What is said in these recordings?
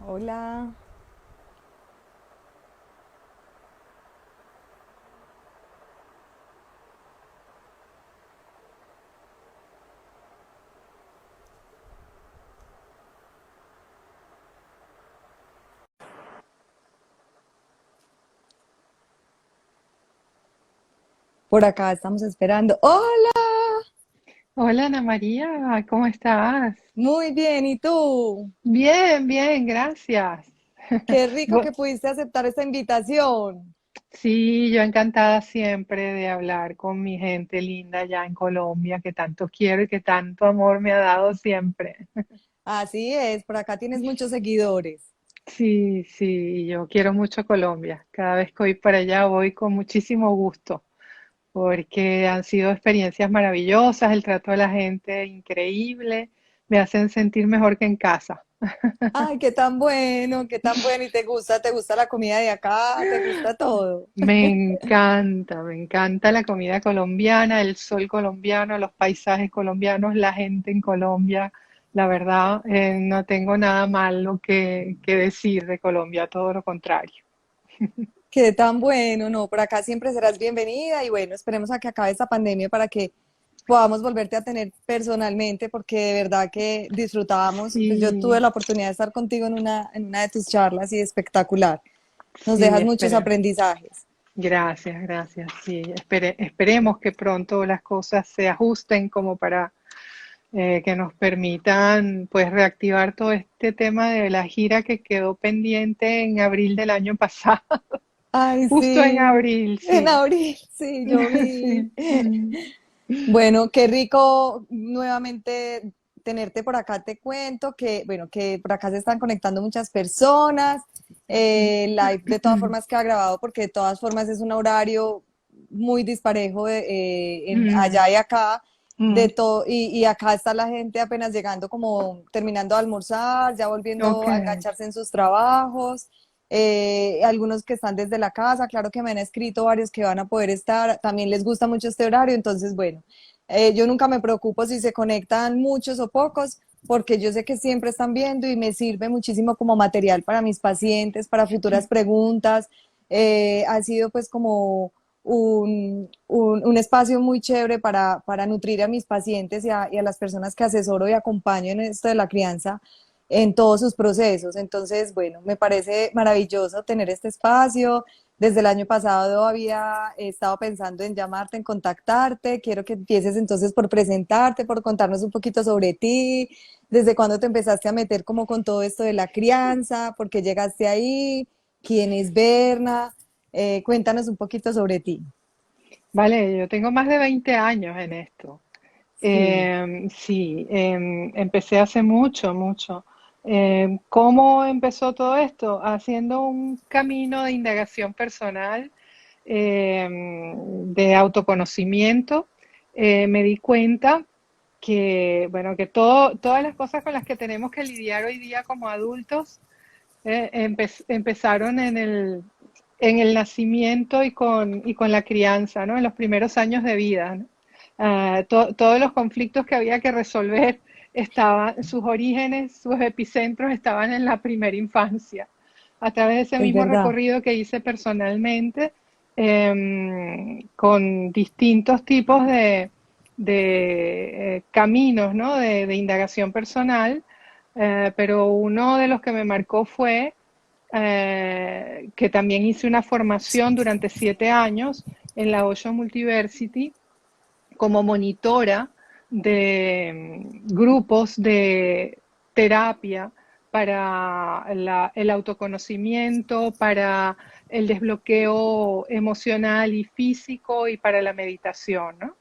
Hola. Por acá estamos esperando. ¡Hola! Hola Ana María, ¿cómo estás? Muy bien, ¿y tú? Bien, bien, gracias. Qué rico Bu- que pudiste aceptar esta invitación. Sí, yo encantada siempre de hablar con mi gente linda allá en Colombia, que tanto quiero y que tanto amor me ha dado siempre. Así es, por acá tienes muchos seguidores. Sí, sí, yo quiero mucho Colombia. Cada vez que voy para allá voy con muchísimo gusto, porque han sido experiencias maravillosas, el trato de la gente increíble, me hacen sentir mejor que en casa. Ay, qué tan bueno, qué tan bueno. ¿Y te gusta la comida de acá? ¿Te gusta todo? Me encanta la comida colombiana, el sol colombiano, los paisajes colombianos, la gente en Colombia. La verdad, no tengo nada malo que decir de Colombia, todo lo contrario. Qué tan bueno, no, por acá siempre serás bienvenida y bueno, esperemos a que acabe esta pandemia para que podamos volverte a tener personalmente, porque de verdad que disfrutábamos, pues yo tuve Sí, la oportunidad de estar contigo en una de tus charlas y espectacular. Nos sí, dejas muchos espera. aprendizajes. Gracias, gracias. Sí, esperemos que pronto las cosas se ajusten como para que nos permitan pues reactivar todo este tema de la gira que quedó pendiente en abril del año pasado. Ay, Justo en sí, abril, en sí. abril, sí, yo vi. Sí. Mm. Bueno, qué rico nuevamente tenerte por acá. Te cuento que, bueno, que por acá se están conectando muchas personas. Live de todas formas queda grabado porque de todas formas es un horario muy disparejo Mm, allá y acá. mm, Y acá está la gente apenas llegando, como terminando de almorzar, ya ok. volviendo a engancharse en sus trabajos. Algunos que están desde la casa, claro que me han escrito varios que van a poder estar, también les gusta mucho este horario, entonces bueno, yo nunca me preocupo si se conectan muchos o pocos, porque yo sé que siempre están viendo y me sirve muchísimo como material para mis pacientes, para futuras preguntas. Ha sido pues como un espacio muy chévere para nutrir a mis pacientes y a las personas que asesoro y acompaño en esto de la crianza en todos sus procesos. Entonces, bueno, me parece maravilloso tener este espacio. Desde el año pasado había estado pensando en llamarte, en contactarte. Quiero que empieces entonces por presentarte, por contarnos un poquito sobre ti, desde cuándo te empezaste a meter como con todo esto de la crianza, por qué llegaste ahí, quién es Berna. Cuéntanos un poquito sobre ti. Vale, yo tengo más de 20 años en esto. Sí. Sí, empecé hace mucho, mucho. ¿Cómo empezó todo esto? Haciendo un camino de indagación personal, de autoconocimiento. Me di cuenta que, bueno, que todas las cosas con las que tenemos que lidiar hoy día como adultos empezaron en el nacimiento y con la crianza, ¿no? En los primeros años de vida, ¿no? Todos los conflictos que había que resolver sus orígenes, sus epicentros estaban en la primera infancia. A través de ese Es mismo verdad. recorrido que hice personalmente, con distintos tipos de caminos, ¿no? De indagación personal, pero uno de los que me marcó fue que también hice una formación durante 7 años en la Osho Multiversity como monitora de grupos de terapia para el autoconocimiento, para el desbloqueo emocional y físico y para la meditación, ¿no?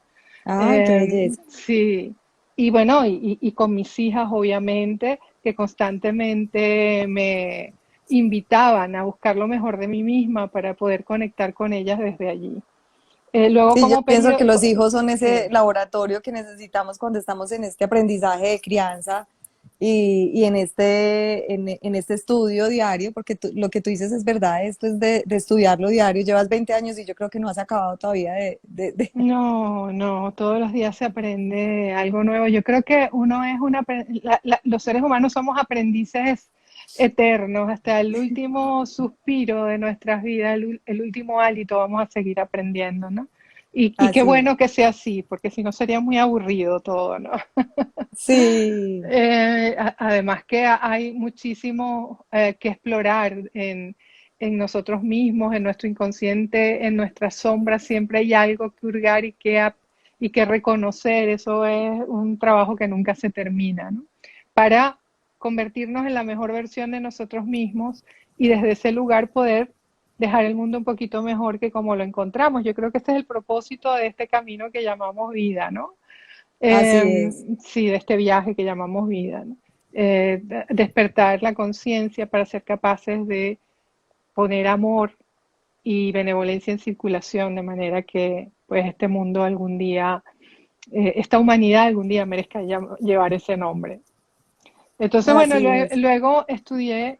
Ay, qué belleza. Sí, y bueno, y con mis hijas, obviamente, que constantemente me invitaban a buscar lo mejor de mí misma para poder conectar con ellas desde allí. Luego, Sí, yo como pienso que periodo, los hijos son ese sí, laboratorio que necesitamos cuando estamos en este aprendizaje de crianza y en este estudio diario, porque lo que tú dices es verdad, esto es de estudiarlo diario. Llevas 20 años y yo creo que no has acabado todavía no, no, todos los días se aprende algo nuevo. Yo creo que uno es los seres humanos somos aprendices eternos, hasta el último suspiro de nuestras vidas, el último hálito, vamos a seguir aprendiendo, ¿no? Y qué Así bueno es. que sea así, porque si no sería muy aburrido todo, ¿no? Sí, Además que hay muchísimo que explorar en nosotros mismos, en nuestro inconsciente, en nuestras sombras, siempre hay algo que hurgar y que reconocer. Eso es un trabajo que nunca se termina, ¿no? Para convertirnos en la mejor versión de nosotros mismos y desde ese lugar poder dejar el mundo un poquito mejor que como lo encontramos. Yo creo que este es el propósito de este camino que llamamos vida, ¿no? así es. Sí, de este viaje que llamamos vida, ¿no? Despertar la conciencia para ser capaces de poner amor y benevolencia en circulación, de manera que pues este mundo algún día, esta humanidad algún día merezca llevar ese nombre. Entonces, bueno, Así es. luego estudié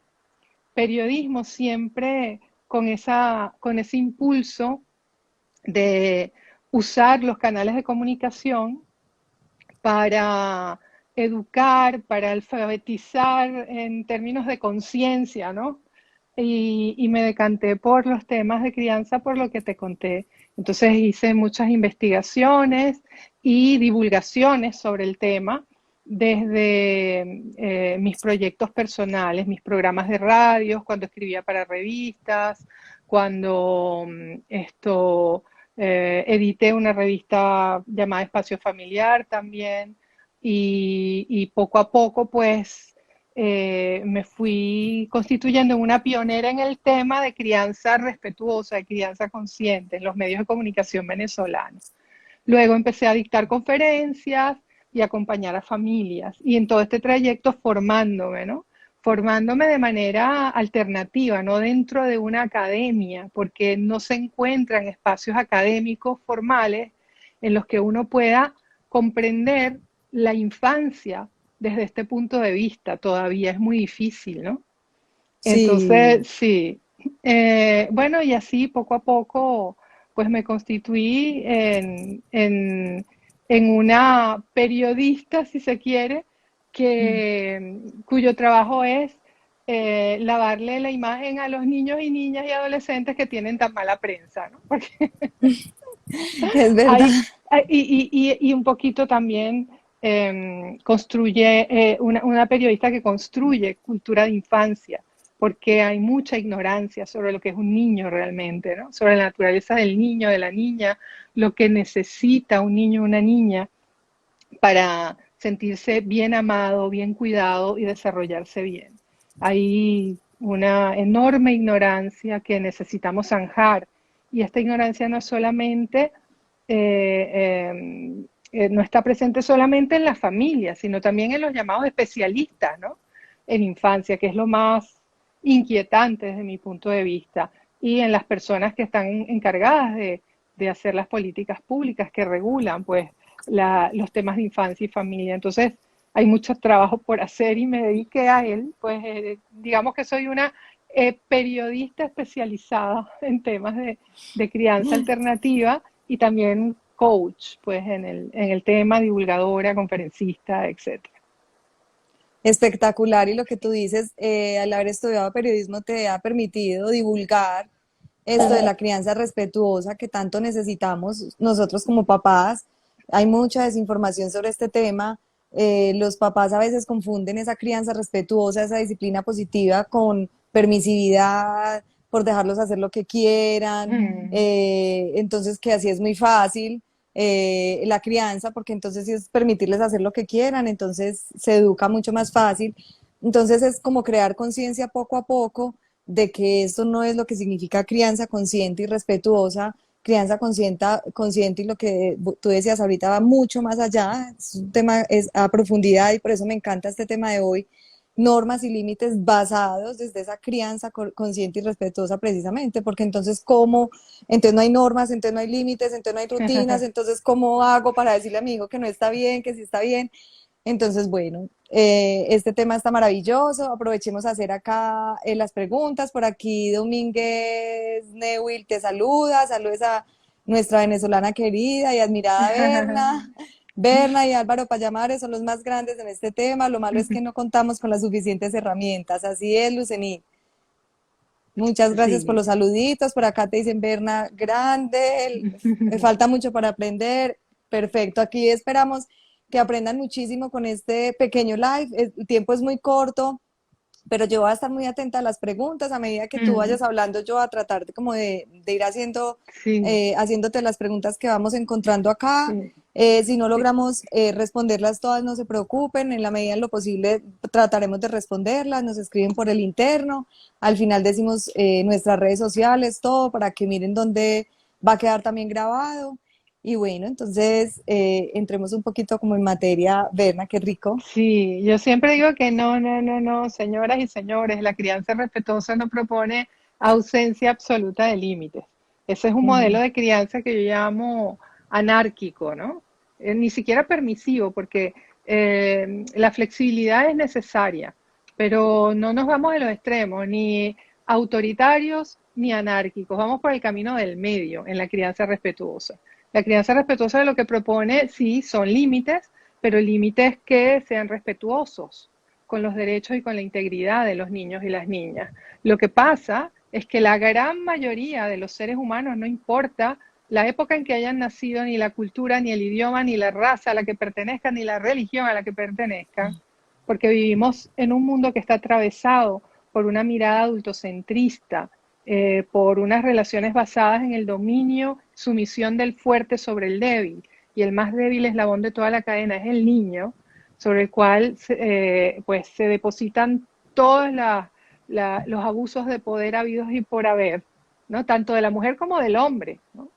periodismo siempre con ese impulso de usar los canales de comunicación para educar, para alfabetizar en términos de conciencia, ¿no? Y me decanté por los temas de crianza, por lo que te conté. Entonces hice muchas investigaciones y divulgaciones sobre el tema desde mis proyectos personales, mis programas de radios, cuando escribía para revistas, cuando edité una revista llamada Espacio Familiar también, y poco a poco pues me fui constituyendo en una pionera en el tema de crianza respetuosa, de crianza consciente en los medios de comunicación venezolanos. Luego empecé a dictar conferencias y acompañar a familias. Y en todo este trayecto formándome, ¿no? Formándome de manera alternativa, no dentro de una academia, porque no se encuentran espacios académicos formales en los que uno pueda comprender la infancia desde este punto de vista. Todavía es muy difícil, ¿no? Sí, Entonces, sí. Bueno, y así poco a poco, pues me constituí en una periodista, si se quiere, cuyo trabajo es lavarle la imagen a los niños y niñas y adolescentes que tienen tan mala prensa, ¿no? Porque es verdad. hay, y un poquito también construye, una periodista que construye cultura de infancia, porque hay mucha ignorancia sobre lo que es un niño realmente, ¿no? Sobre la naturaleza del niño, de la niña, lo que necesita un niño o una niña para sentirse bien amado, bien cuidado y desarrollarse bien. Hay una enorme ignorancia que necesitamos zanjar, y esta ignorancia no es solamente no está presente solamente en las familias, sino también en los llamados especialistas, ¿no? En infancia, que es lo más inquietante desde mi punto de vista, y en las personas que están encargadas de hacer las políticas públicas que regulan pues los temas de infancia y familia. Entonces, hay mucho trabajo por hacer y me dediqué a él, pues digamos que soy una periodista especializada en temas de crianza alternativa y también coach, pues en el tema, divulgadora, conferencista, etcétera. Espectacular. Y lo que tú dices, al haber estudiado periodismo te ha permitido divulgar esto de la crianza respetuosa que tanto necesitamos nosotros como papás. Hay mucha desinformación sobre este tema. Los papás a veces confunden esa crianza respetuosa, esa disciplina positiva con permisividad, por dejarlos hacer lo que quieran. Mm. Entonces, que así es muy fácil la crianza, porque entonces sí es permitirles hacer lo que quieran, entonces se educa mucho más fácil. Entonces es como crear conciencia poco a poco de que esto no es lo que significa crianza consciente y respetuosa. Crianza consciente y lo que tú decías ahorita va mucho más allá, es un tema es a profundidad y por eso me encanta este tema de hoy, normas y límites basados desde esa crianza consciente y respetuosa precisamente, porque entonces cómo, entonces no hay normas, entonces no hay límites, entonces no hay rutinas, entonces cómo hago para decirle a mi hijo que no está bien, que sí está bien. Entonces, bueno, este tema está maravilloso. Aprovechemos a hacer acá las preguntas. Por aquí Domínguez Newell te saluda. Saludes a nuestra venezolana querida y admirada Berna. Berna y Álvaro Payamares son los más grandes en este tema, lo malo es que no contamos con las suficientes herramientas, así es, Lucení. Muchas gracias por Sí. los saluditos. Por acá te dicen Berna grande, me falta mucho para aprender. Perfecto, aquí esperamos que aprendan muchísimo con este pequeño live. El tiempo es muy corto, pero yo voy a estar muy atenta a las preguntas. A medida que tú Mm, vayas hablando, yo voy a tratar de ir sí, haciéndote las preguntas que vamos encontrando acá. sí. Si no logramos responderlas todas, no se preocupen. En la medida de lo posible, trataremos de responderlas. Nos escriben por el interno. Al final decimos nuestras redes sociales, todo, para que miren dónde va a quedar también grabado. Y bueno, entonces entremos un poquito como en materia. Berna, qué rico. Sí, yo siempre digo que no, no, no, no, señoras y señores, la crianza respetuosa no propone ausencia absoluta de límites. Ese es un modelo Ujú. de crianza que yo llamo anárquico, ¿no? Ni siquiera permisivo, porque la flexibilidad es necesaria, pero no nos vamos a los extremos, ni autoritarios ni anárquicos, vamos por el camino del medio en la crianza respetuosa. La crianza respetuosa lo que propone, sí, son límites, pero límites que sean respetuosos con los derechos y con la integridad de los niños y las niñas. Lo que pasa es que la gran mayoría de los seres humanos, no importa la época en que hayan nacido, ni la cultura, ni el idioma, ni la raza a la que pertenezcan, ni la religión a la que pertenezcan, porque vivimos en un mundo que está atravesado por una mirada adultocentrista, por unas relaciones basadas en el dominio, sumisión del fuerte sobre el débil, y el más débil eslabón de toda la cadena es el niño, sobre el cual pues se depositan todos los abusos de poder habidos y por haber, ¿no? Tanto de la mujer como del hombre, ¿no?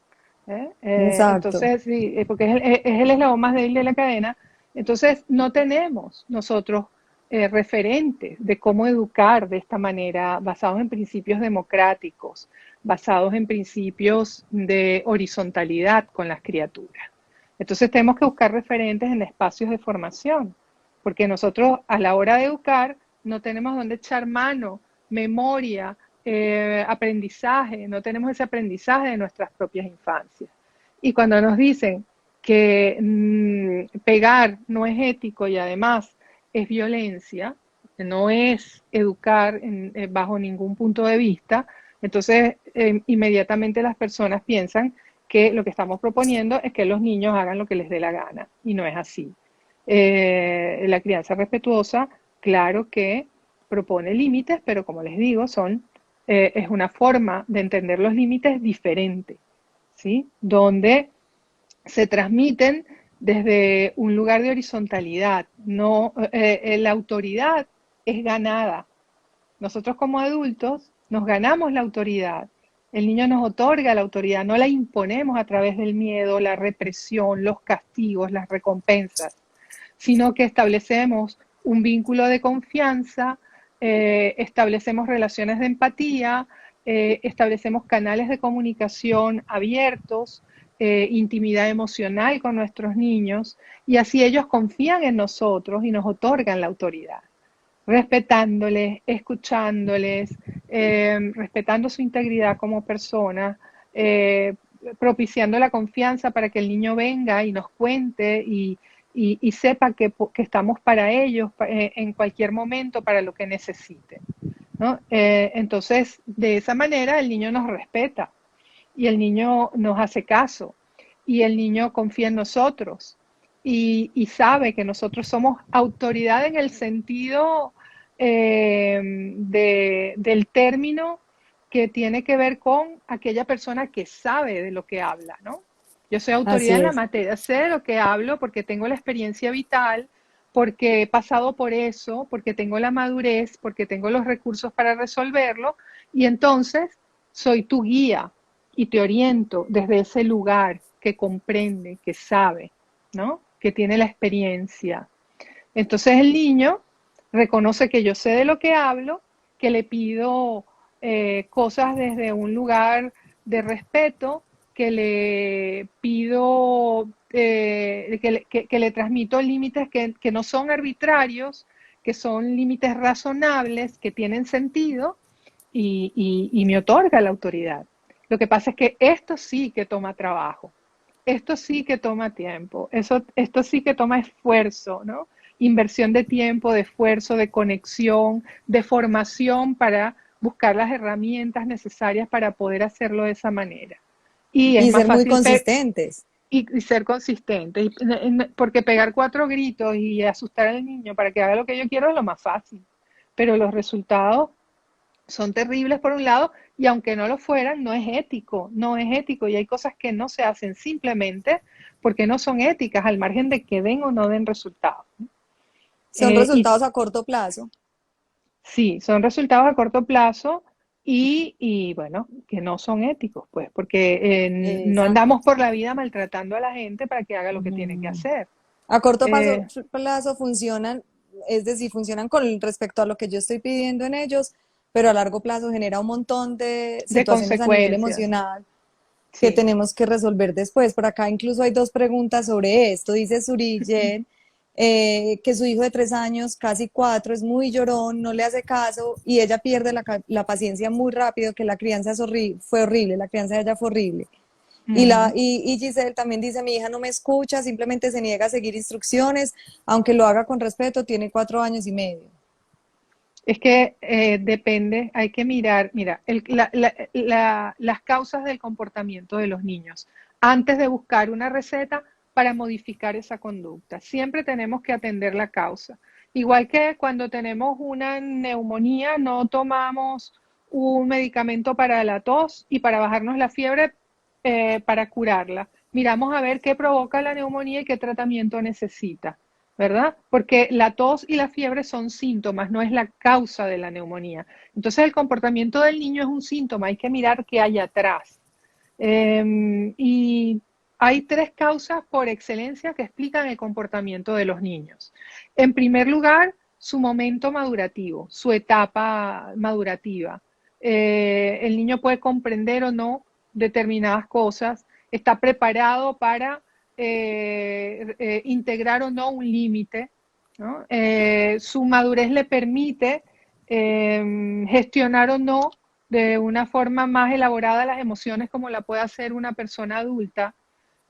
Exacto. Entonces, sí, porque es el eslabón más débil de la cadena. Entonces, no tenemos nosotros referentes de cómo educar de esta manera, basados en principios democráticos, basados en principios de horizontalidad con las criaturas. Entonces, tenemos que buscar referentes en espacios de formación, porque nosotros a la hora de educar no tenemos dónde echar mano, memoria, aprendizaje, no tenemos ese aprendizaje de nuestras propias infancias. Y cuando nos dicen que pegar no es ético y además es violencia, no es educar bajo ningún punto de vista, entonces inmediatamente las personas piensan que lo que estamos proponiendo es que los niños hagan lo que les dé la gana, y no es así. La crianza respetuosa, claro que propone límites, pero como les digo, es una forma de entender los límites diferente, ¿sí? Donde se transmiten desde un lugar de horizontalidad. No, la autoridad es ganada. Nosotros como adultos nos ganamos la autoridad. El niño nos otorga la autoridad, no la imponemos a través del miedo, la represión, los castigos, las recompensas, sino que establecemos un vínculo de confianza, establecemos relaciones de empatía, establecemos canales de comunicación abiertos, intimidad emocional con nuestros niños, y así ellos confían en nosotros y nos otorgan la autoridad, respetándoles, escuchándoles, respetando su integridad como persona, propiciando la confianza para que el niño venga y nos cuente y sepa que estamos para ellos en cualquier momento, para lo que necesiten, ¿no? Entonces, de esa manera el niño nos respeta y el niño nos hace caso y el niño confía en nosotros y sabe que nosotros somos autoridad en el sentido del término, que tiene que ver con aquella persona que sabe de lo que habla, ¿no? Yo soy autoridad Así en la es. materia, sé de lo que hablo porque tengo la experiencia vital, porque he pasado por eso, porque tengo la madurez, porque tengo los recursos para resolverlo, y entonces soy tu guía y te oriento desde ese lugar que comprende, que sabe, ¿no? Que tiene la experiencia. Entonces el niño reconoce que yo sé de lo que hablo, que le pido cosas desde un lugar de respeto, que le pido, que le transmito límites que no son arbitrarios, que son límites razonables, que tienen sentido y me otorga la autoridad. Lo que pasa es que esto sí que toma trabajo, esto sí que toma tiempo, esto sí que toma esfuerzo, ¿no? Inversión de tiempo, de esfuerzo, de conexión, de formación para buscar las herramientas necesarias para poder hacerlo de esa manera. Y es Y más ser muy fácil consistentes. y ser consistente, porque pegar cuatro gritos y asustar al niño para que haga lo que yo quiero es lo más fácil, pero los resultados son terribles por un lado y aunque no lo fueran, no es ético, no es ético y hay cosas que no se hacen simplemente porque no son éticas al margen de que den o no den resultados. Son Y resultados a corto plazo. sí, son resultados a corto plazo y bueno, que no son éticos, pues, porque no Exacto. andamos por la vida maltratando a la gente para que haga lo que tiene que hacer. A corto Eh, plazo funcionan, es decir, funcionan con respecto a lo que yo estoy pidiendo en ellos, pero a largo plazo genera un montón de de situaciones a nivel consecuencias, emocional que sí. tenemos que resolver después. Por acá incluso hay dos preguntas sobre esto. Dice Suriyen que su hijo de 3 años, casi 4, es muy llorón, no le hace caso y ella pierde la paciencia muy rápido, que la crianza fue horrible, la crianza de ella fue horrible. Ujú. Y Giselle también dice, mi hija no me escucha, simplemente se niega a seguir instrucciones, aunque lo haga con respeto, tiene 4 años y medio. Es que depende, hay que mirar, mira, las causas del comportamiento de los niños antes de buscar una receta para modificar esa conducta. Siempre tenemos que atender la causa. Igual que cuando tenemos una neumonía, no tomamos un medicamento para la tos y para bajarnos la fiebre para curarla. Miramos a ver qué provoca la neumonía y qué tratamiento necesita. ¿Verdad? Porque la tos y la fiebre son síntomas, no es la causa de la neumonía. Entonces el comportamiento del niño es un síntoma, hay que mirar qué hay atrás. Y hay tres causas por excelencia que explican el comportamiento de los niños. En primer lugar, su momento madurativo, su etapa madurativa. El niño puede comprender o no determinadas cosas, está preparado para integrar o no un límite, ¿no? Su madurez le permite gestionar o no de una forma más elaborada las emociones como la puede hacer una persona adulta,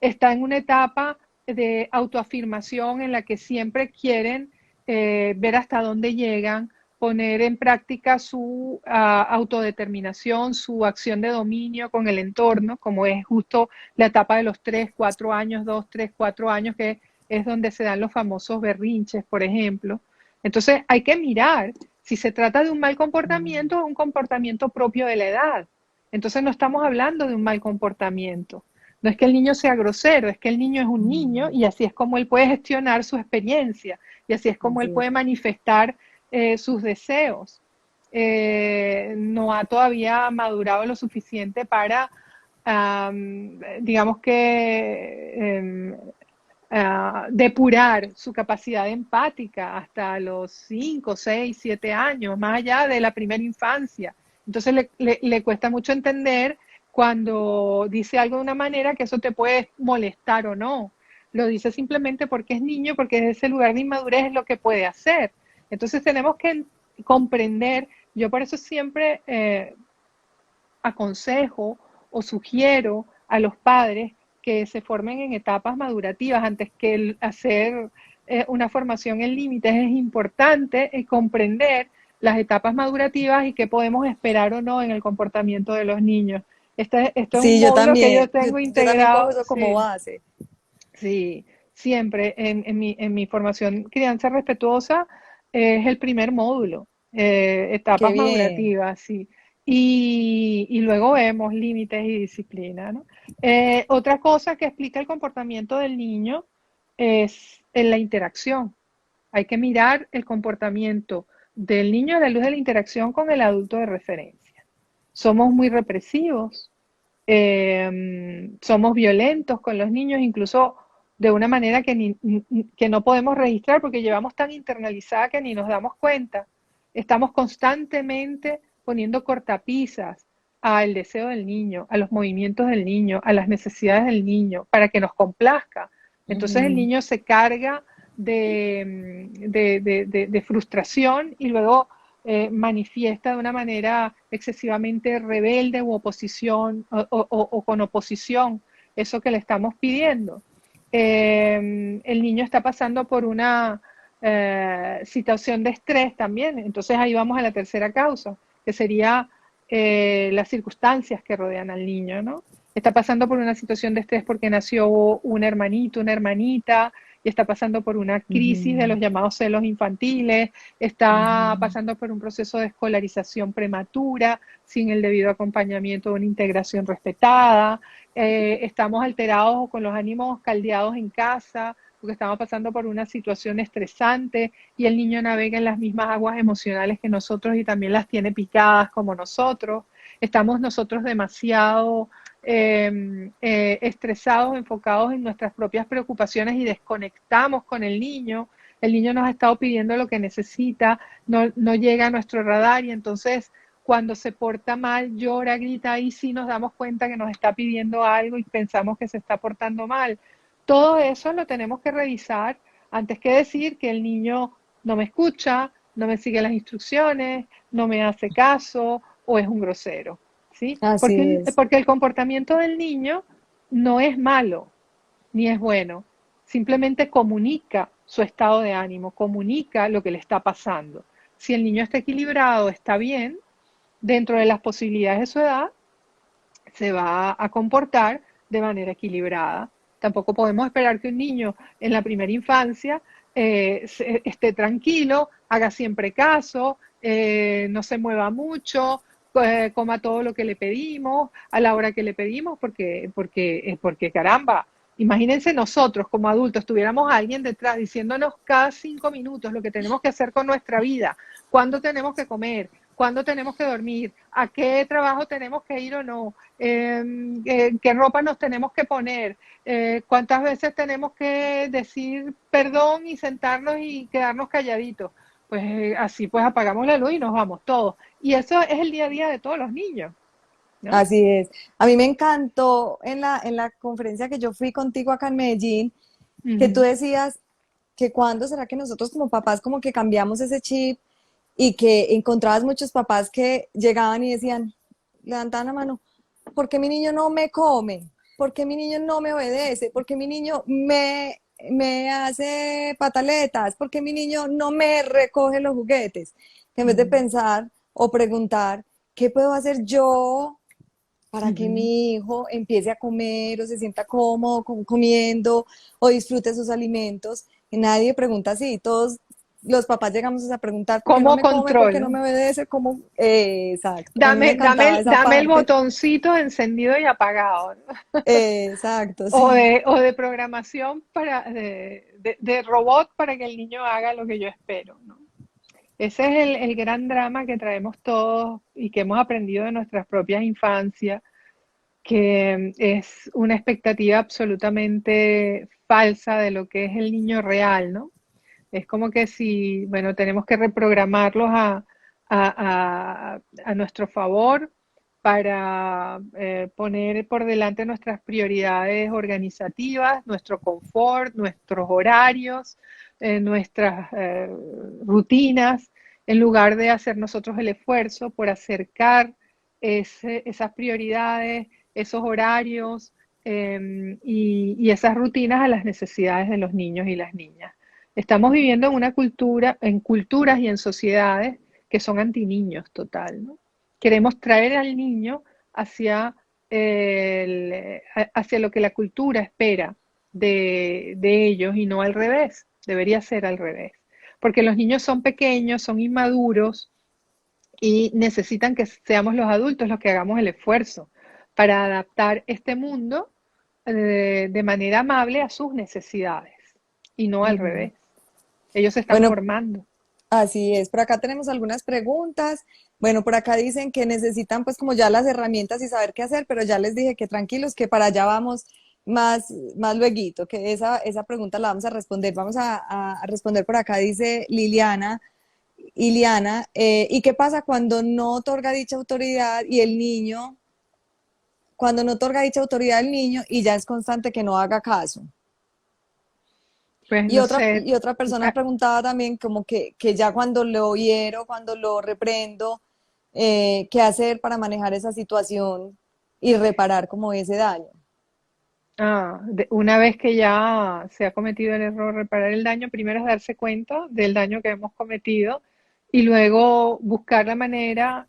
está en una etapa de autoafirmación en la que siempre quieren ver hasta dónde llegan, poner en práctica su autodeterminación, su acción de dominio con el entorno, como es justo la etapa de los 3, 4 años, 2, 3, 4 años, que es donde se dan los famosos berrinches, por ejemplo. Entonces hay que mirar si se trata de un mal comportamiento o un comportamiento propio de la edad. Entonces no estamos hablando de un mal comportamiento. No es que el niño sea grosero, es que el niño es un niño y así es como él puede gestionar su experiencia y así es como él Así es. puede manifestar sus deseos. No ha todavía madurado lo suficiente para, digamos que, depurar su capacidad empática hasta los 5, 6, 7 años, más allá de la primera infancia. Entonces le cuesta mucho entender cuando dice algo de una manera que eso te puede molestar o no. Lo dice simplemente porque es niño, porque desde ese lugar de inmadurez es lo que puede hacer. Entonces tenemos que comprender, yo por eso siempre aconsejo o sugiero a los padres que se formen en etapas madurativas antes que hacer una formación en límites. Es importante comprender las etapas madurativas y qué podemos esperar o no en el comportamiento de los niños. Esto es un Sí, yo módulo que yo también, tengo yo también cojo integrado, eso como sí, base. sí, siempre en mi formación crianza respetuosa es el primer módulo, Qué etapas bien. madurativas, sí. Y luego vemos límites y disciplina, ¿no? Otra cosa que explica el comportamiento del niño es en la interacción. Hay que mirar el comportamiento del niño a la luz de la interacción con el adulto de referencia. Somos muy represivos, somos violentos con los niños, incluso de una manera que no podemos registrar porque llevamos tan internalizada que ni nos damos cuenta. Estamos constantemente poniendo cortapisas al deseo del niño, a los movimientos del niño, a las necesidades del niño, para que nos complazca. Entonces el Ujú. niño se carga de frustración y luego manifiesta de una manera excesivamente rebelde u oposición o con oposición. eso que le estamos pidiendo. El niño está pasando por una situación de estrés también, entonces ahí vamos a la tercera causa, que sería las circunstancias que rodean al niño, ¿no? Está pasando por una situación de estrés porque nació un hermanito, una hermanita, y está pasando por una crisis de Ujú, los llamados celos infantiles, está ujú. pasando por un proceso de escolarización prematura, sin el debido acompañamiento de una integración respetada, estamos alterados o con los ánimos caldeados en casa, porque estamos pasando por una situación estresante y el niño navega en las mismas aguas emocionales que nosotros y también las tiene picadas como nosotros. Estamos nosotros demasiado estresados, enfocados en nuestras propias preocupaciones y desconectamos con el niño. El niño nos ha estado pidiendo lo que necesita, no llega a nuestro radar y entonces cuando se porta mal, llora, grita, ahí sí nos damos cuenta que nos está pidiendo algo y pensamos que se está portando mal. Todo eso lo tenemos que revisar antes que decir que el niño no me escucha, no me sigue las instrucciones, no me hace caso o es un grosero. ¿Sí? Así es. Porque el comportamiento del niño no es malo ni es bueno, simplemente comunica su estado de ánimo, comunica lo que le está pasando. Si el niño está equilibrado, está bien, dentro de las posibilidades de su edad, se va a comportar de manera equilibrada. Tampoco podemos esperar que un niño en la primera infancia esté tranquilo, haga siempre caso, no se mueva mucho, coma todo lo que le pedimos, a la hora que le pedimos, porque caramba, imagínense nosotros como adultos, tuviéramos a alguien detrás diciéndonos cada 5 minutos lo que tenemos que hacer con nuestra vida, cuándo tenemos que comer, cuándo tenemos que dormir, a qué trabajo tenemos que ir o no, qué ropa nos tenemos que poner, cuántas veces tenemos que decir perdón y sentarnos y quedarnos calladitos. Pues así pues apagamos la luz y nos vamos todos. Y eso es el día a día de todos los niños, ¿no? Así es. A mí me encantó en la conferencia que yo fui contigo acá en Medellín, que tú Ujú. decías que cuándo será que nosotros como papás como que cambiamos ese chip y que encontrabas muchos papás que llegaban y decían, levantaban la mano, ¿por qué mi niño no me come? ¿Por qué mi niño no me obedece? ¿Por qué mi niño me hace pataletas? ¿Por qué mi niño no me recoge los juguetes? En vez de Ujú. pensar o preguntar, ¿qué puedo hacer yo para que Ujú. mi hijo empiece a comer o se sienta cómodo comiendo o disfrute sus alimentos? Y nadie pregunta así, todos los papás llegamos a preguntar, ¿por qué no ¿Cómo me come? ¿Por qué no controlo? me obedece? ¿Cómo? Exacto, a mí me Dame encantaba esa dame el parte. botoncito encendido y apagado, ¿no? Exacto, sí. O de programación de robot para que el niño haga lo que yo espero, ¿no? Ese es el gran drama que traemos todos y que hemos aprendido de nuestras propias infancias, que es una expectativa absolutamente falsa de lo que es el niño real, ¿no? Es como que si, bueno, tenemos que reprogramarlos a nuestro favor para poner por delante nuestras prioridades organizativas, nuestro confort, nuestros horarios, nuestras rutinas, en lugar de hacer nosotros el esfuerzo por acercar esas prioridades, esos horarios y esas rutinas a las necesidades de los niños y las niñas. Estamos viviendo en una cultura, en culturas y en sociedades que son antiniños total, ¿no? Queremos traer al niño hacia, hacia lo que la cultura espera de ellos y no al revés. Debería ser al revés. Porque los niños son pequeños, son inmaduros y necesitan que seamos los adultos los que hagamos el esfuerzo para adaptar este mundo de manera amable a sus necesidades y no al Ujú. revés. Ellos se están Bueno, formando. así es. Por acá tenemos algunas preguntas. Bueno, por acá dicen que necesitan pues como ya las herramientas y saber qué hacer, pero ya les dije que tranquilos, que para allá vamos más lueguito, que esa pregunta la vamos a responder. Vamos a responder por acá, dice Iliana, ¿y qué pasa cuando no otorga dicha autoridad y el niño, cuando no otorga dicha autoridad al niño y ya es constante que no haga caso? Pues no sé, Y otra persona preguntaba también como que ya cuando lo hiero, cuando lo reprendo, qué hacer para manejar esa situación y reparar como ese daño. Una vez que ya se ha cometido el error, reparar el daño, primero es darse cuenta del daño que hemos cometido y luego buscar la manera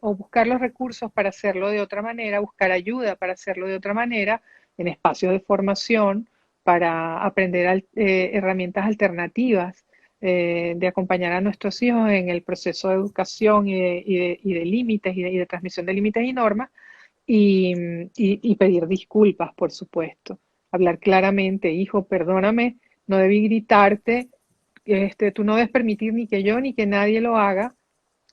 o buscar los recursos para hacerlo de otra manera, buscar ayuda para hacerlo de otra manera en espacios de formación para aprender herramientas alternativas, de acompañar a nuestros hijos en el proceso de educación y de límites y de transmisión de límites y normas y, y pedir disculpas, por supuesto. Hablar claramente, hijo, perdóname, no debí gritarte, tú no debes permitir ni que yo ni que nadie lo haga,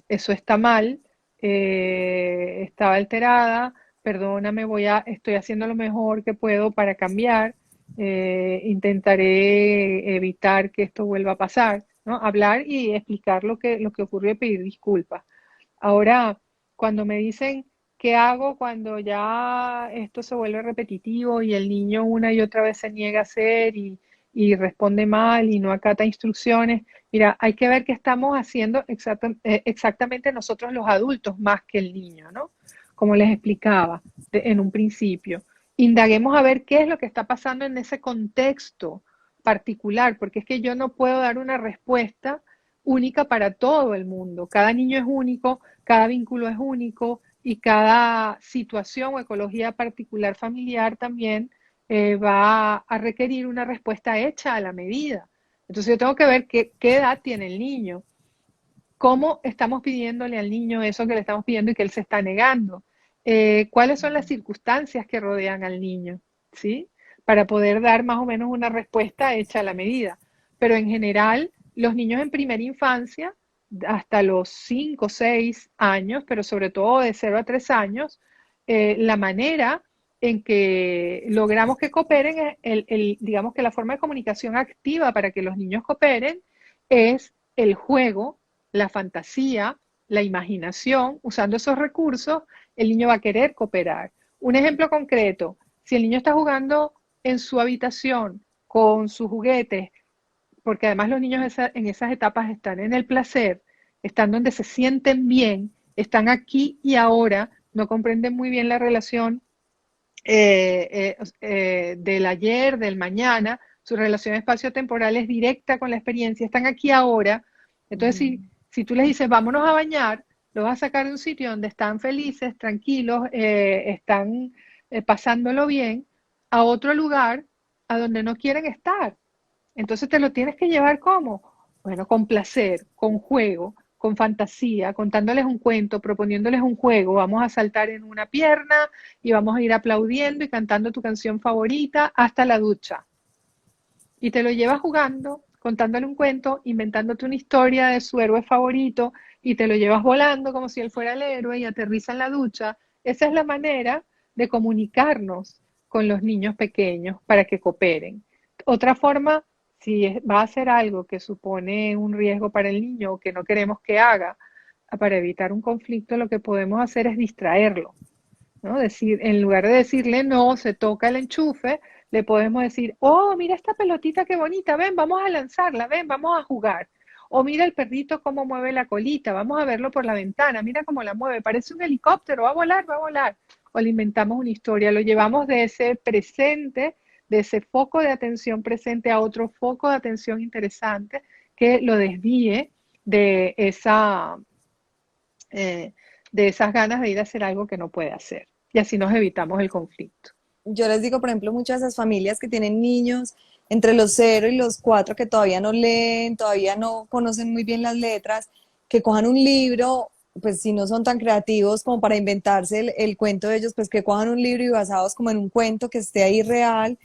eso está mal, estaba alterada, perdóname, estoy haciendo lo mejor que puedo para cambiar, intentaré evitar que esto vuelva a pasar, ¿no? Hablar y explicar lo que ocurrió y pedir disculpas. Ahora, cuando me dicen qué hago cuando ya esto se vuelve repetitivo y el niño una y otra vez se niega a hacer y responde mal y no acata instrucciones, mira, hay que ver qué estamos haciendo exactamente nosotros los adultos más que el niño, ¿no? Como les explicaba en un principio. Indaguemos a ver qué es lo que está pasando en ese contexto particular, porque es que yo no puedo dar una respuesta única para todo el mundo. Cada niño es único, cada vínculo es único y cada situación o ecología particular familiar también va a requerir una respuesta hecha a la medida. Entonces yo tengo que ver qué edad tiene el niño, cómo estamos pidiéndole al niño eso que le estamos pidiendo y que él se está negando, cuáles son las circunstancias que rodean al niño, ¿sí? Para poder dar más o menos una respuesta hecha a la medida. Pero en general, los niños en primera infancia, hasta los 5 o 6 años, pero sobre todo de 0 a 3 años, la manera en que logramos que cooperen, digamos que la forma de comunicación activa para que los niños cooperen es el juego, la fantasía, la imaginación. Usando esos recursos, el niño va a querer cooperar. Un ejemplo concreto, si el niño está jugando en su habitación con sus juguetes, porque además los niños en esas etapas están en el placer, están donde se sienten bien, están aquí y ahora, no comprenden muy bien la relación del ayer, del mañana, su relación espacio-temporal es directa con la experiencia, están aquí ahora. Entonces, si tú les dices, vámonos a bañar, los vas a sacar de un sitio donde están felices, tranquilos, están pasándolo bien, a otro lugar a donde no quieren estar. Entonces te lo tienes que llevar ¿cómo? Bueno, con placer, con juego, con fantasía, contándoles un cuento, proponiéndoles un juego. Vamos a saltar en una pierna y vamos a ir aplaudiendo y cantando tu canción favorita hasta la ducha. Y te lo llevas jugando, contándole un cuento, inventándote una historia de su héroe favorito y te lo llevas volando como si él fuera el héroe y aterriza en la ducha. Esa es la manera de comunicarnos con los niños pequeños para que cooperen. Otra forma, si va a hacer algo que supone un riesgo para el niño o que no queremos que haga, para evitar un conflicto, lo que podemos hacer es distraerlo, ¿no? Decir, en lugar de decirle no, se toca el enchufe, le podemos decir, oh, mira esta pelotita qué bonita, ven, vamos a lanzarla, ven, vamos a jugar. O mira el perrito cómo mueve la colita, vamos a verlo por la ventana, mira cómo la mueve, parece un helicóptero, va a volar, va a volar. O le inventamos una historia, lo llevamos de ese presente, de ese foco de atención presente a otro foco de atención interesante que lo desvíe de de esas ganas de ir a hacer algo que no puede hacer. Y así nos evitamos el conflicto. Yo les digo, por ejemplo, muchas de esas familias que tienen niños entre los 0 y los 4 que todavía no leen, todavía no conocen muy bien las letras, que cojan un libro, pues si no son tan creativos como para inventarse el cuento de ellos, pues que cojan un libro y basados como en un cuento que esté ahí real,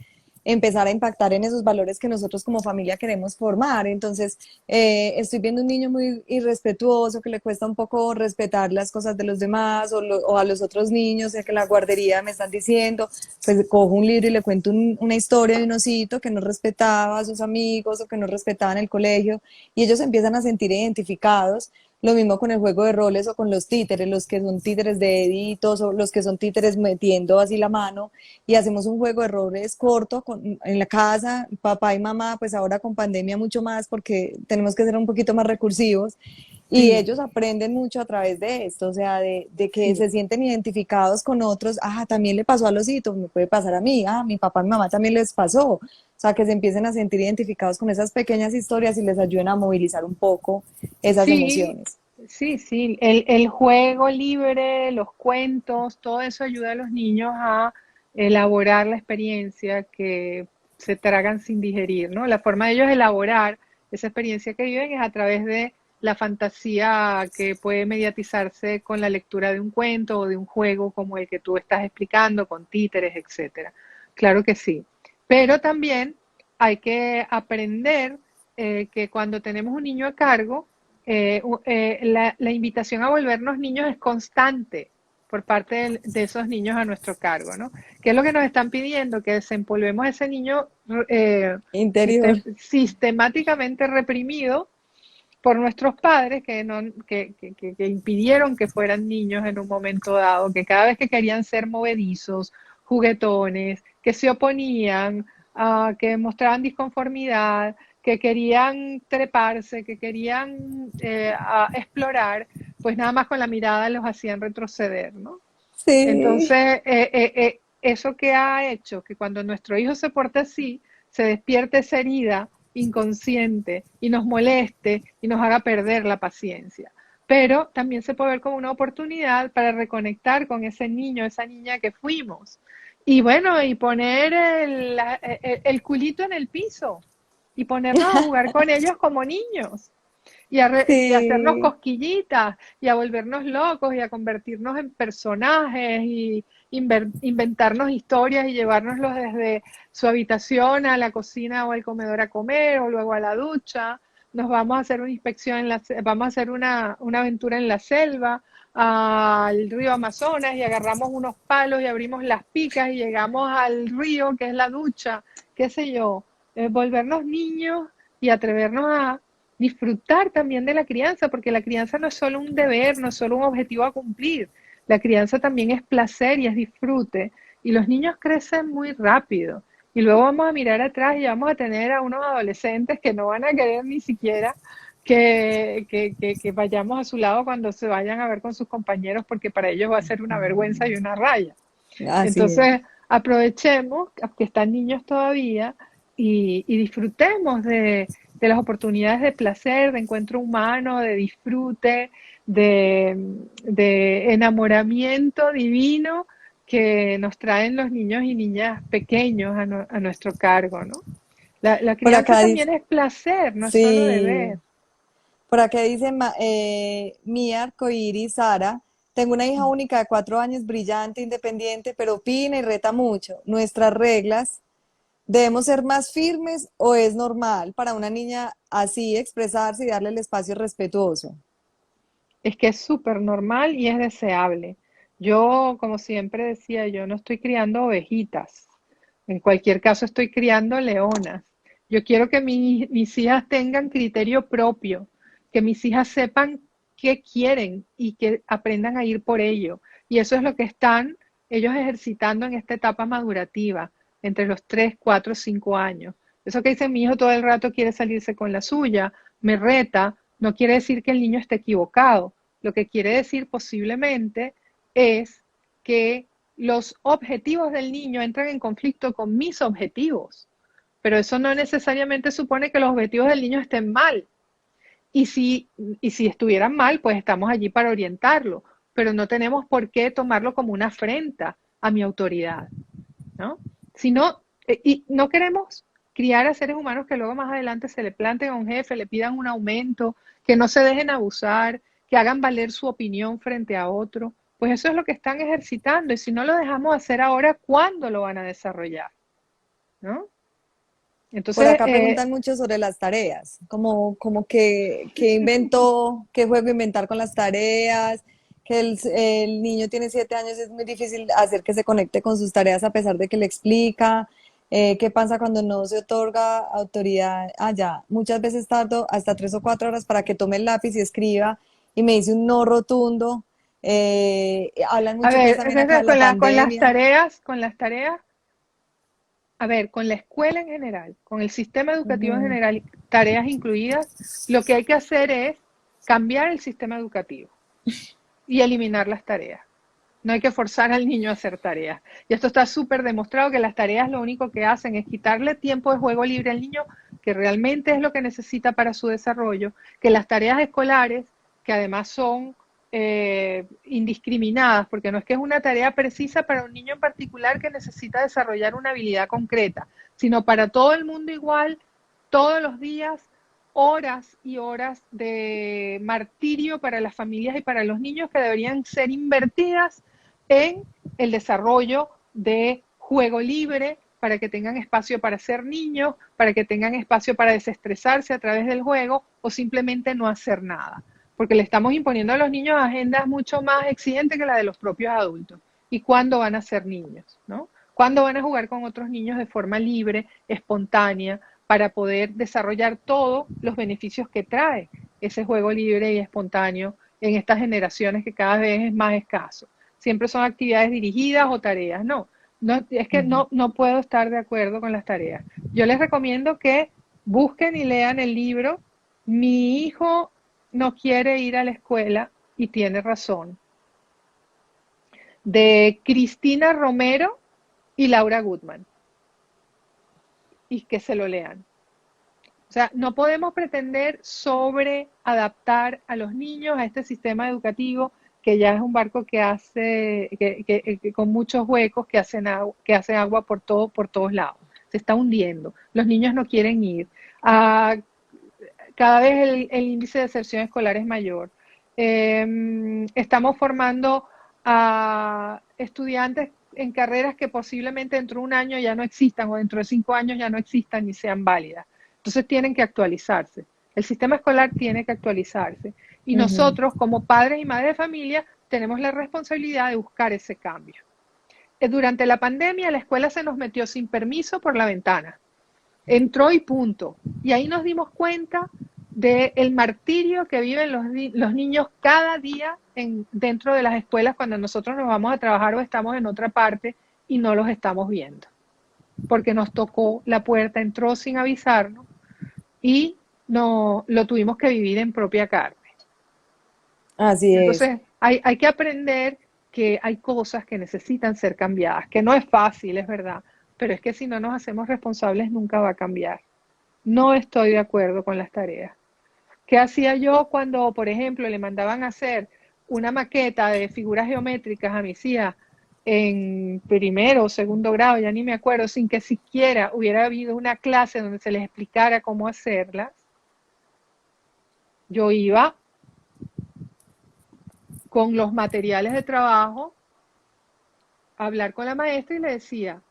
empezar a impactar en esos valores que nosotros como familia queremos formar. Entonces, estoy viendo un niño muy irrespetuoso, que le cuesta un poco respetar las cosas de los demás o a los otros niños, ya que la guardería me están diciendo, pues cojo un libro y le cuento una historia de un osito que no respetaba a sus amigos o que no respetaba en el colegio y ellos empiezan a sentir identificados. Lo mismo con el juego de roles o con los títeres, los que son títeres de deditos o los que son títeres metiendo así la mano y hacemos un juego de roles corto en la casa, papá y mamá, pues ahora con pandemia mucho más porque tenemos que ser un poquito más recursivos Y Sí, ellos aprenden mucho a través de esto, o sea, de que sí. se sienten identificados con otros. Ah, también le pasó a Losito, me puede pasar a mí. Ah, mi papá, mi mamá también les pasó. O sea, que se empiecen a sentir identificados con esas pequeñas historias y les ayuden a movilizar un poco esas Sí, emociones. sí, sí. El juego libre, los cuentos, todo eso ayuda a los niños a elaborar la experiencia que se tragan sin digerir, ¿no? La forma de ellos elaborar esa experiencia que viven es a través de la fantasía que puede mediatizarse con la lectura de un cuento o de un juego como el que tú estás explicando, con títeres, etcétera. Claro que sí. Pero también hay que aprender que cuando tenemos un niño a cargo, la invitación a volvernos niños es constante por parte de esos niños a nuestro cargo, ¿no? ¿Qué es lo que nos están pidiendo? Que desempolvemos a ese niño Interior. sistemáticamente reprimido por nuestros padres que impidieron que fueran niños en un momento dado, que cada vez que querían ser movedizos, juguetones, que se oponían, que mostraban disconformidad, que querían treparse, que querían explorar, pues nada más con la mirada los hacían retroceder, ¿no? Sí. Entonces, eso que ha hecho que cuando nuestro hijo se porte así, se despierte esa herida inconsciente y nos moleste y nos haga perder la paciencia. Pero también se puede ver como una oportunidad para reconectar con ese niño, esa niña que fuimos. Y bueno, y poner el culito en el piso y ponernos a jugar con ellos como niños y a hacernos Sí. cosquillitas y a volvernos locos y a convertirnos en personajes y inventarnos historias y llevárnoslos desde su habitación a la cocina o al comedor a comer o luego a la ducha. Nos vamos a hacer una inspección, vamos a hacer una aventura en la selva, al río Amazonas y agarramos unos palos y abrimos las picas y llegamos al río que es la ducha, qué sé yo, volvernos niños y atrevernos a disfrutar también de la crianza, porque la crianza no es solo un deber, no es solo un objetivo a cumplir, la crianza también es placer y es disfrute, y los niños crecen muy rápido, y luego vamos a mirar atrás y vamos a tener a unos adolescentes que no van a querer ni siquiera que vayamos a su lado cuando se vayan a ver con sus compañeros, porque para ellos va a ser una vergüenza y una raya. Así es. Entonces, aprovechemos que están niños todavía y disfrutemos de las oportunidades de placer, de encuentro humano, de disfrute, de enamoramiento divino que nos traen los niños y niñas pequeños a nuestro cargo, ¿no? La Por crianza acá dice, también es placer, no es solo sí. deber. Por acá dice Mía Arcoíris Sara, tengo una hija única de 4 años, brillante, independiente, pero opina y reta mucho. ¿Nuestras reglas debemos ser más firmes o es normal para una niña así expresarse y darle el espacio respetuoso? Es que es súper normal y es deseable. Yo, como siempre decía, yo no estoy criando ovejitas. En cualquier caso, estoy criando leonas. Yo quiero que mis hijas tengan criterio propio, que mis hijas sepan qué quieren y que aprendan a ir por ello. Y eso es lo que están ellos ejercitando en esta etapa madurativa, entre los 3, 4, 5 años. Eso que dice mi hijo todo el rato quiere salirse con la suya, me reta, no quiere decir que el niño esté equivocado. Lo que quiere decir posiblemente es que los objetivos del niño entran en conflicto con mis objetivos, pero eso no necesariamente supone que los objetivos del niño estén mal. Y si estuvieran mal, pues estamos allí para orientarlo, pero no tenemos por qué tomarlo como una afrenta a mi autoridad, ¿no? Sino, y no queremos criar a seres humanos que luego más adelante se le planten a un jefe, le pidan un aumento, que no se dejen abusar, que hagan valer su opinión frente a otro. Pues eso es lo que están ejercitando y si no lo dejamos hacer ahora, ¿cuándo lo van a desarrollar? ¿No? Por Entonces, acá preguntan mucho sobre las tareas, como que inventó, qué juego inventar con las tareas, que el niño tiene 7 años, es muy difícil hacer que se conecte con sus tareas a pesar de que le explica, qué pasa cuando no se otorga autoridad. Ah, ya, muchas veces tardo hasta 3 o 4 horas para que tome el lápiz y escriba y me dice un no rotundo. Hablan a mucho pues ver, también acá de la pandemia. con las tareas, a ver, con la escuela en general, con el sistema educativo en Ujú. general, tareas incluidas, lo que hay que hacer es cambiar el sistema educativo y eliminar las tareas. No hay que forzar al niño a hacer tareas. Y esto está súper demostrado que las tareas lo único que hacen es quitarle tiempo de juego libre al niño, que realmente es lo que necesita para su desarrollo, que las tareas escolares, que además son indiscriminadas, porque no es que es una tarea precisa para un niño en particular que necesita desarrollar una habilidad concreta, sino para todo el mundo igual, todos los días, horas y horas de martirio para las familias y para los niños que deberían ser invertidas en el desarrollo de juego libre, para que tengan espacio para ser niños, para que tengan espacio para desestresarse a través del juego o simplemente no hacer nada. Porque le estamos imponiendo a los niños agendas mucho más exigentes que la de los propios adultos. ¿Y cuándo van a ser niños? ¿No? ¿Cuándo van a jugar con otros niños de forma libre, espontánea, para poder desarrollar todos los beneficios que trae ese juego libre y espontáneo en estas generaciones que cada vez es más escaso? Siempre son actividades dirigidas o tareas. No, es que no puedo estar de acuerdo con las tareas. Yo les recomiendo que busquen y lean el libro Mi hijo no quiere ir a la escuela y tiene razón, de Cristina Romero y Laura Goodman, y que se lo lean. O sea, no podemos pretender sobreadaptar a los niños a este sistema educativo que ya es un barco que hace, con muchos huecos, que hace agua por todos lados. Se está hundiendo. Los niños no quieren ir. Cada vez el índice de deserción escolar es mayor. Estamos formando a estudiantes en carreras que posiblemente dentro de un año ya no existan o dentro de 5 años ya no existan ni sean válidas. Entonces tienen que actualizarse. El sistema escolar tiene que actualizarse. Y nosotros, como padres y madres de familia, tenemos la responsabilidad de buscar ese cambio. Durante la pandemia, la escuela se nos metió sin permiso por la ventana. Entró y punto. Y ahí nos dimos cuenta del martirio que viven los niños cada día dentro de las escuelas cuando nosotros nos vamos a trabajar o estamos en otra parte y no los estamos viendo. Porque nos tocó la puerta, entró sin avisarnos y no lo tuvimos que vivir en propia carne. Así es. Entonces, hay que aprender que hay cosas que necesitan ser cambiadas, que no es fácil, es verdad, pero es que si no nos hacemos responsables nunca va a cambiar. No estoy de acuerdo con las tareas. ¿Qué hacía yo cuando, por ejemplo, le mandaban a hacer una maqueta de figuras geométricas a mis hijas en primero o segundo grado, ya ni me acuerdo, sin que siquiera hubiera habido una clase donde se les explicara cómo hacerlas? Yo iba con los materiales de trabajo a hablar con la maestra y le decía,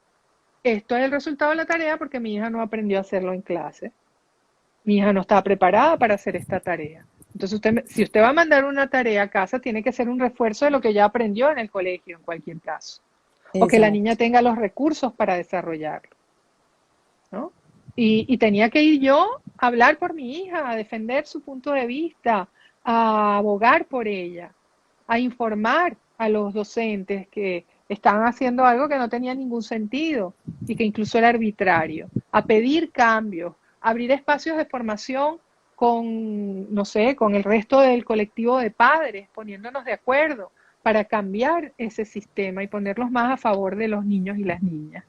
esto es el resultado de la tarea porque mi hija no aprendió a hacerlo en clase. Mi hija no estaba preparada para hacer esta tarea. Entonces, si usted va a mandar una tarea a casa, tiene que ser un refuerzo de lo que ya aprendió en el colegio, en cualquier caso. O que la niña tenga los recursos para desarrollarlo, ¿no? Y tenía que ir yo a hablar por mi hija, a defender su punto de vista, a abogar por ella, a informar a los docentes que estaban haciendo algo que no tenía ningún sentido y que incluso era arbitrario, a pedir cambios, a abrir espacios de formación con, no sé, con el resto del colectivo de padres, poniéndonos de acuerdo para cambiar ese sistema y ponerlos más a favor de los niños y las niñas.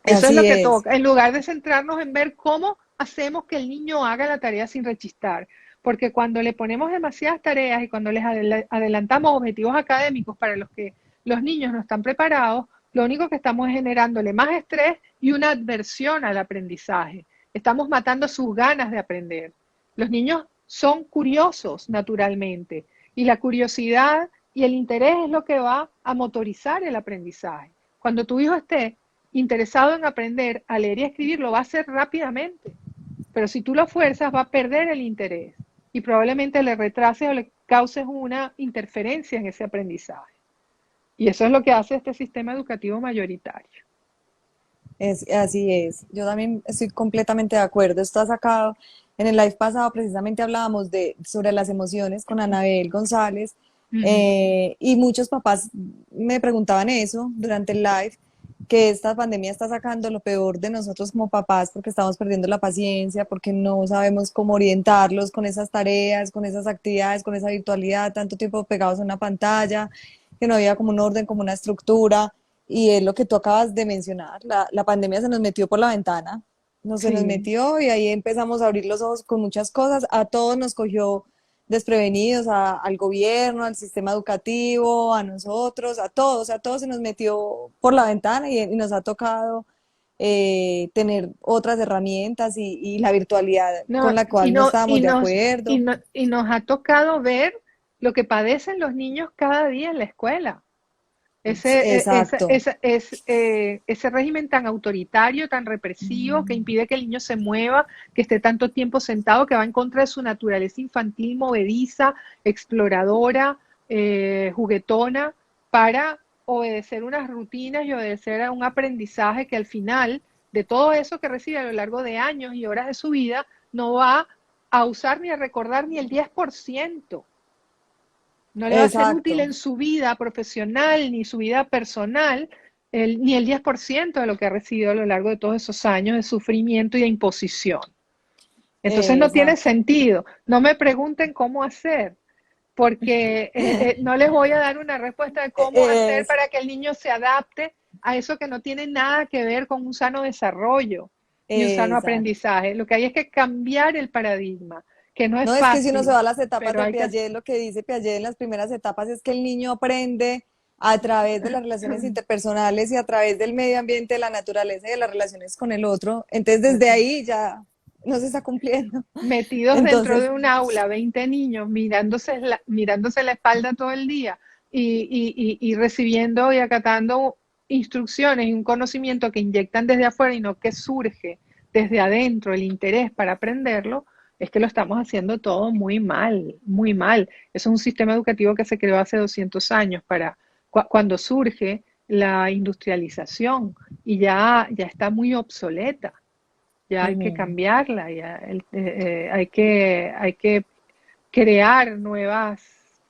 Eso es lo que toca, en lugar de centrarnos en ver cómo hacemos que el niño haga la tarea sin rechistar. Porque cuando le ponemos demasiadas tareas y cuando les adelantamos objetivos académicos para los que los niños no están preparados, lo único que estamos es generándole más estrés y una adversión al aprendizaje. Estamos matando sus ganas de aprender. Los niños son curiosos naturalmente y la curiosidad y el interés es lo que va a motorizar el aprendizaje. Cuando tu hijo esté interesado en aprender a leer y escribir, lo va a hacer rápidamente. Pero si tú lo fuerzas, va a perder el interés y probablemente le retrases o le causes una interferencia en ese aprendizaje. Y eso es lo que hace este sistema educativo mayoritario. Así es. Yo también estoy completamente de acuerdo. Esto ha sacado, en el live pasado precisamente hablábamos sobre las emociones con Anabel González y muchos papás me preguntaban eso durante el live que esta pandemia está sacando lo peor de nosotros como papás porque estamos perdiendo la paciencia, porque no sabemos cómo orientarlos con esas tareas, con esas actividades, con esa virtualidad, tanto tiempo pegados a una pantalla, que no había como un orden, como una estructura. Y es lo que tú acabas de mencionar, la pandemia se nos metió por la ventana, no se nos Sí. metió y ahí empezamos a abrir los ojos con muchas cosas, a todos nos cogió desprevenidos, al gobierno, al sistema educativo, a nosotros, a todos se nos metió por la ventana y nos ha tocado tener otras herramientas y la virtualidad con No, la cual no estábamos de y, acuerdo. no, y nos ha tocado ver lo que padecen los niños cada día en la escuela. Exacto. Ese régimen tan autoritario, tan represivo, que impide que el niño se mueva, que esté tanto tiempo sentado, que va en contra de su naturaleza infantil, movediza, exploradora, juguetona, para obedecer unas rutinas y obedecer a un aprendizaje que al final de todo eso que recibe a lo largo de años y horas de su vida, no va a usar ni a recordar ni el 10%. No le va a ser útil Exacto. en su vida profesional ni su vida personal ni el 10% de lo que ha recibido a lo largo de todos esos años de sufrimiento y de imposición. Entonces no tiene Exacto. sentido. No me pregunten cómo hacer, porque no les voy a dar una respuesta de cómo hacer Es, para que el niño se adapte a eso que no tiene nada que ver con un sano desarrollo y un sano exacto. aprendizaje. Lo que hay es que cambiar el paradigma, que no es No, es que si uno se fácil, va a las etapas pero de hay que... Piaget, lo que dice Piaget en las primeras etapas es que el niño aprende a través de las relaciones interpersonales y a través del medio ambiente, de la naturaleza y de las relaciones con el otro. Entonces, desde Así. ahí ya no se está cumpliendo. Metidos dentro Entonces, de un aula, 20 niños mirándose la espalda todo el día y recibiendo y acatando instrucciones y un conocimiento que inyectan desde afuera y no que surge desde adentro el interés para aprenderlo, es que lo estamos haciendo todo muy mal, muy mal. Eso es un sistema educativo que se creó hace 200 años para cuando surge la industrialización y ya está muy obsoleta, ya hay que ujú, cambiarla, hay que crear nuevas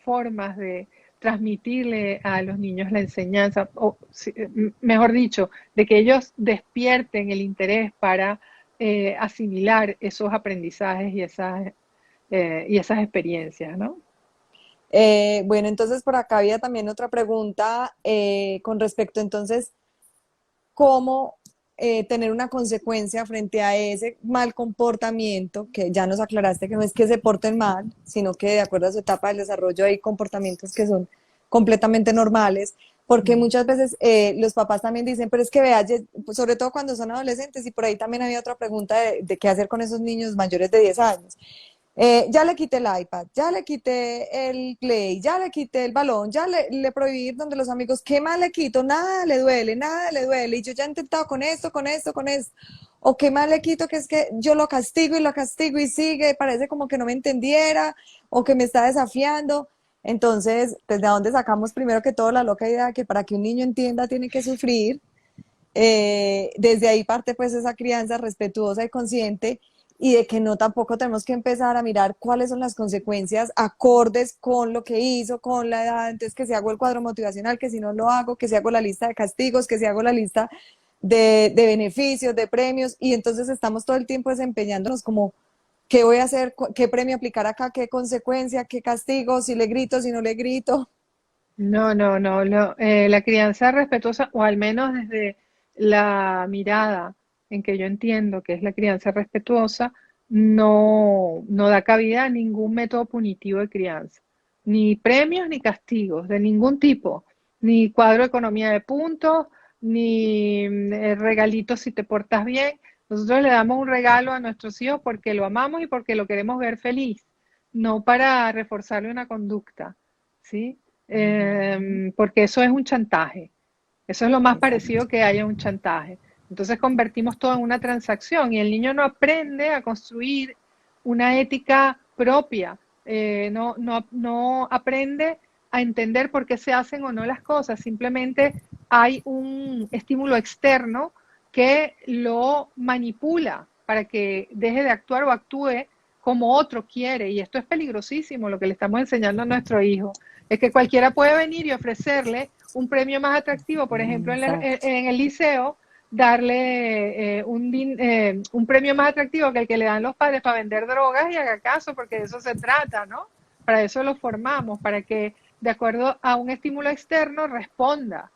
formas de transmitirle a los niños la enseñanza, o mejor dicho, de que ellos despierten el interés para asimilar esos aprendizajes y esas experiencias, ¿no? bueno, entonces por acá había también otra pregunta con respecto entonces cómo tener una consecuencia frente a ese mal comportamiento, que ya nos aclaraste que no es que se porten mal, sino que de acuerdo a su etapa del desarrollo hay comportamientos que son completamente normales, porque Mm. muchas veces los papás también dicen, pero es que vea, pues, sobre todo cuando son adolescentes, y por ahí también había otra pregunta de qué hacer con esos niños mayores de 10 años. Ya le quité el iPad, ya le quité el Play, ya le quité el balón, ya le prohibí ir donde los amigos. ¿Qué más le quito? Nada le duele, nada le duele. Y yo ya he intentado con esto, con esto, con esto. O qué más le quito, que es que yo lo castigo y lo castigo y sigue, parece como que no me entendiera o que me está desafiando. Entonces, ¿desde dónde sacamos primero que todo la loca idea que para que un niño entienda tiene que sufrir? Desde ahí parte pues esa crianza respetuosa y consciente y de que no tampoco tenemos que empezar a mirar cuáles son las consecuencias acordes con lo que hizo, con la edad, entonces que si hago el cuadro motivacional, que si no lo hago, que si hago la lista de castigos, que si hago la lista de beneficios, de premios, y entonces estamos todo el tiempo desempeñándonos como, ¿qué voy a hacer? ¿Qué premio aplicar acá? ¿Qué consecuencia? ¿Qué castigo? ¿Si le grito? ¿Si no le grito? No, no, no. La crianza respetuosa, o al menos desde la mirada en que yo entiendo que es la crianza respetuosa, no da cabida a ningún método punitivo de crianza. Ni premios ni castigos, de ningún tipo. Ni cuadro de economía de puntos, ni regalitos si te portas bien. Nosotros le damos un regalo a nuestros hijos porque lo amamos y porque lo queremos ver feliz, no para reforzarle una conducta, ¿sí? Porque eso es un chantaje. Eso es lo más Exacto. parecido que hay a un chantaje. Entonces convertimos todo en una transacción y el niño no aprende a construir una ética propia, no aprende a entender por qué se hacen o no las cosas, simplemente hay un estímulo externo que lo manipula para que deje de actuar o actúe como otro quiere. Y esto es peligrosísimo, lo que le estamos enseñando a nuestro hijo. Es que cualquiera puede venir y ofrecerle un premio más atractivo, por ejemplo, Exacto. en el liceo, darle un premio más atractivo que el que le dan los padres para vender drogas y haga caso, porque de eso se trata, ¿no? Para eso lo formamos, para que de acuerdo a un estímulo externo responda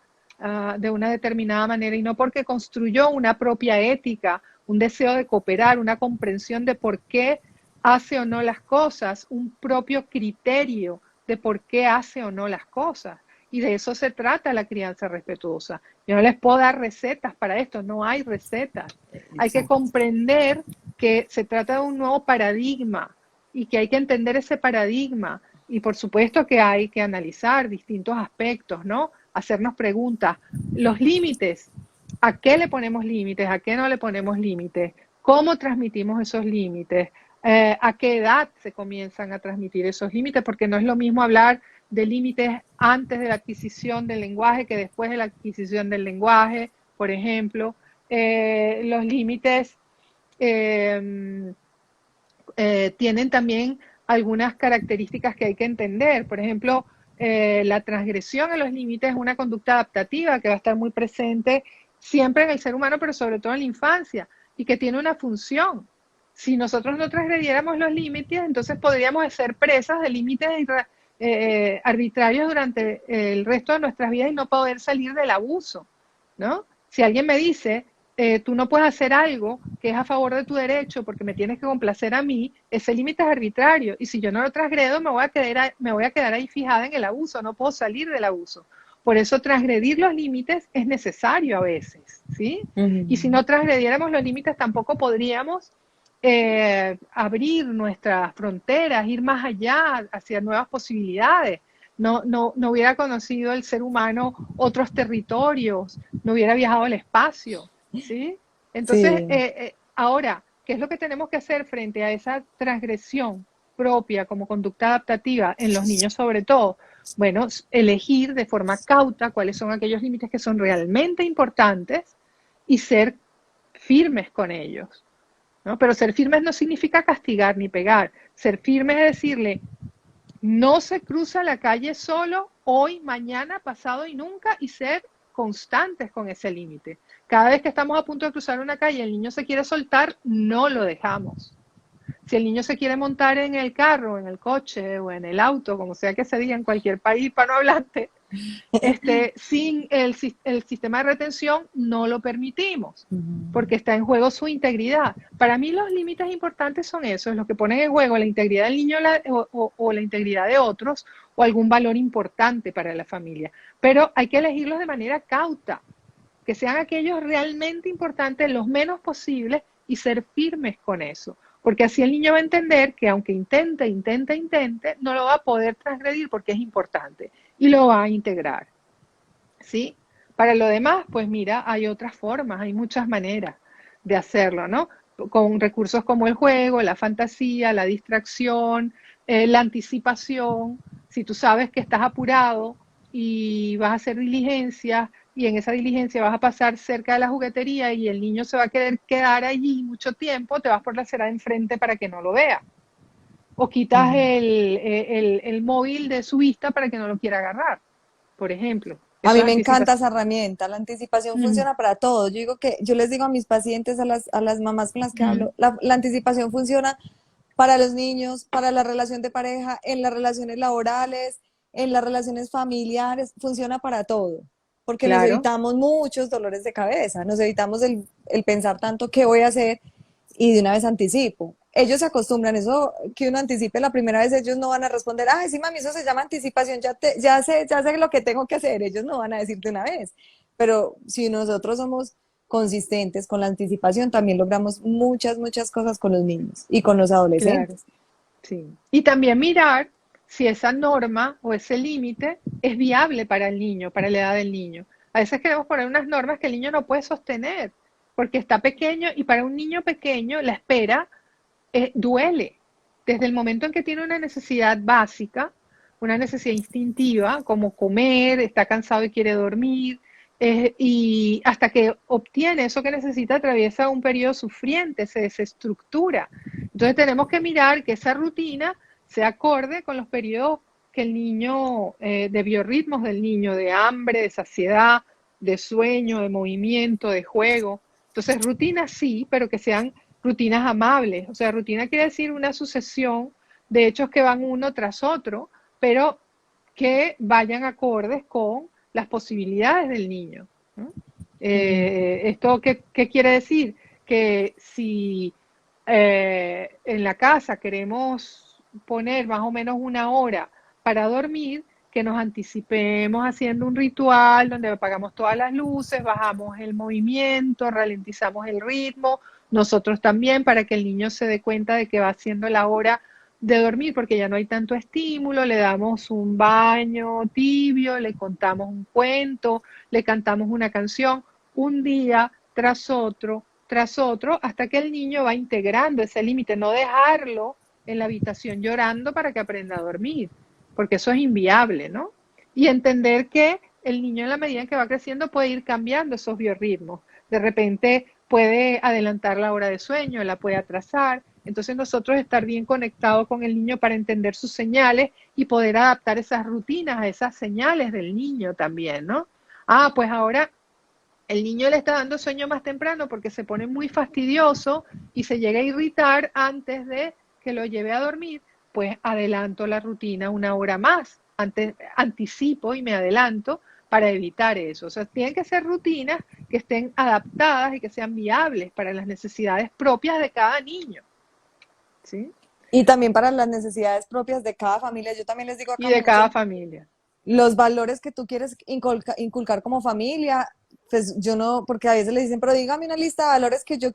de una determinada manera y no porque construyó una propia ética, un deseo de cooperar, una comprensión de por qué hace o no las cosas, un propio criterio de por qué hace o no las cosas. Y de eso se trata la crianza respetuosa. Yo no les puedo dar recetas para esto, no hay recetas. Hay que Exacto. comprender que se trata de un nuevo paradigma y que hay que entender ese paradigma. Y por supuesto que hay que analizar distintos aspectos, ¿no? Hacernos preguntas. Los límites, ¿a qué le ponemos límites? ¿A qué no le ponemos límites? ¿Cómo transmitimos esos límites? ¿A qué edad se comienzan a transmitir esos límites? Porque no es lo mismo hablar de límites antes de la adquisición del lenguaje que después de la adquisición del lenguaje, por ejemplo. Los límites eh, tienen también algunas características que hay que entender. Por ejemplo, la transgresión a los límites es una conducta adaptativa que va a estar muy presente siempre en el ser humano, pero sobre todo en la infancia, y que tiene una función. Si nosotros no transgrediéramos los límites, entonces podríamos ser presas de límites arbitrarios durante el resto de nuestras vidas y no poder salir del abuso, ¿no? Si alguien me dice, tú no puedes hacer algo que es a favor de tu derecho porque me tienes que complacer a mí, ese límite es arbitrario y si yo no lo transgredo me voy a quedar ahí fijada en el abuso, no puedo salir del abuso. Por eso transgredir los límites es necesario a veces, ¿sí? Y si Ujú. no transgrediéramos los límites tampoco podríamos abrir nuestras fronteras, ir más allá hacia nuevas posibilidades. No hubiera conocido el ser humano otros territorios, no hubiera viajado al espacio, ¿sí? Entonces, Sí. ahora, ¿qué es lo que tenemos que hacer frente a esa transgresión propia como conducta adaptativa en los niños sobre todo? Bueno, elegir de forma cauta cuáles son aquellos límites que son realmente importantes y ser firmes con ellos, ¿no? Pero ser firmes no significa castigar ni pegar. Ser firmes es decirle, no se cruza la calle solo hoy, mañana, pasado y nunca, y ser constantes con ese límite. Cada vez que estamos a punto de cruzar una calle y el niño se quiere soltar, no lo dejamos. Si el niño se quiere montar en el carro, en el coche o en el auto, como sea que se diga en cualquier país hispanohablante, sin el sistema de retención no lo permitimos, Ujú. porque está en juego su integridad. Para mí los límites importantes son esos, los que ponen en juego la integridad del niño o la integridad de otros o algún valor importante para la familia. Pero hay que elegirlos de manera cauta, que sean aquellos realmente importantes, los menos posibles y ser firmes con eso. Porque así el niño va a entender que aunque intente, no lo va a poder transgredir porque es importante y lo va a integrar. ¿Sí? Para lo demás, pues mira, hay otras formas, hay muchas maneras de hacerlo, ¿no? Con recursos como el juego, la fantasía, la distracción, la anticipación. Si tú sabes que estás apurado y vas a hacer diligencias y en esa diligencia vas a pasar cerca de la juguetería y el niño se va a querer quedar allí mucho tiempo, te vas por la acera de enfrente para que no lo vea. O quitas Ujú. el móvil de su vista para que no lo quiera agarrar, por ejemplo. A Eso mí es me encanta anticipación. esa herramienta. La anticipación Mm, funciona para todo. Yo digo que, yo les digo a mis pacientes, a las mamás con las que mm, hablo, la anticipación funciona para los niños, para la relación de pareja, en las relaciones laborales, en las relaciones familiares, funciona para todo. Porque nos claro. evitamos muchos dolores de cabeza, nos evitamos el pensar tanto qué voy a hacer y de una vez anticipo. Ellos se acostumbran, eso que uno anticipe la primera vez, ellos no van a responder, ay, sí, mami, eso se llama anticipación, ya sé lo que tengo que hacer, ellos no van a decirte una vez. Pero si nosotros somos consistentes con la anticipación, también logramos muchas cosas con los niños y con los Claro, adolescentes. sí. Y también mirar si esa norma o ese límite es viable para el niño, para la edad del niño. A veces queremos poner unas normas que el niño no puede sostener porque está pequeño y para un niño pequeño la espera duele. Desde el momento en que tiene una necesidad básica, una necesidad instintiva, como comer, está cansado y quiere dormir, y hasta que obtiene eso que necesita, atraviesa un periodo sufriente, se desestructura. Entonces tenemos que mirar que esa rutina se acorde con los periodos que el niño, de biorritmos del niño, de hambre, de saciedad, de sueño, de movimiento, de juego. Entonces, rutinas sí, pero que sean rutinas amables. O sea, rutina quiere decir una sucesión de hechos que van uno tras otro, pero que vayan acordes con las posibilidades del niño, ¿no? Ujú. ¿Esto qué quiere decir? Que si en la casa queremos poner más o menos una hora para dormir, que nos anticipemos haciendo un ritual donde apagamos todas las luces, bajamos el movimiento, ralentizamos el ritmo, nosotros también, para que el niño se dé cuenta de que va siendo la hora de dormir, porque ya no hay tanto estímulo, le damos un baño tibio, le contamos un cuento, le cantamos una canción, un día tras otro, hasta que el niño va integrando ese límite, no dejarlo en la habitación llorando para que aprenda a dormir, porque eso es inviable, ¿no? Y entender que el niño, en la medida en que va creciendo, puede ir cambiando esos biorritmos. De repente puede adelantar la hora de sueño, la puede atrasar. Entonces nosotros estar bien conectados con el niño para entender sus señales y poder adaptar esas rutinas a esas señales del niño también, ¿no? Ah, pues ahora el niño le está dando sueño más temprano porque se pone muy fastidioso y se llega a irritar antes de que lo lleve a dormir, pues adelanto la rutina una hora más, antes, anticipo y me adelanto para evitar eso. O sea, tienen que ser rutinas que estén adaptadas y que sean viables para las necesidades propias de cada niño, ¿sí? Y también para las necesidades propias de cada familia. Yo también les digo Y acá de mucho, cada familia. los valores que tú quieres inculcar como familia, pues yo no, porque a veces le dicen, pero dígame una lista de valores que yo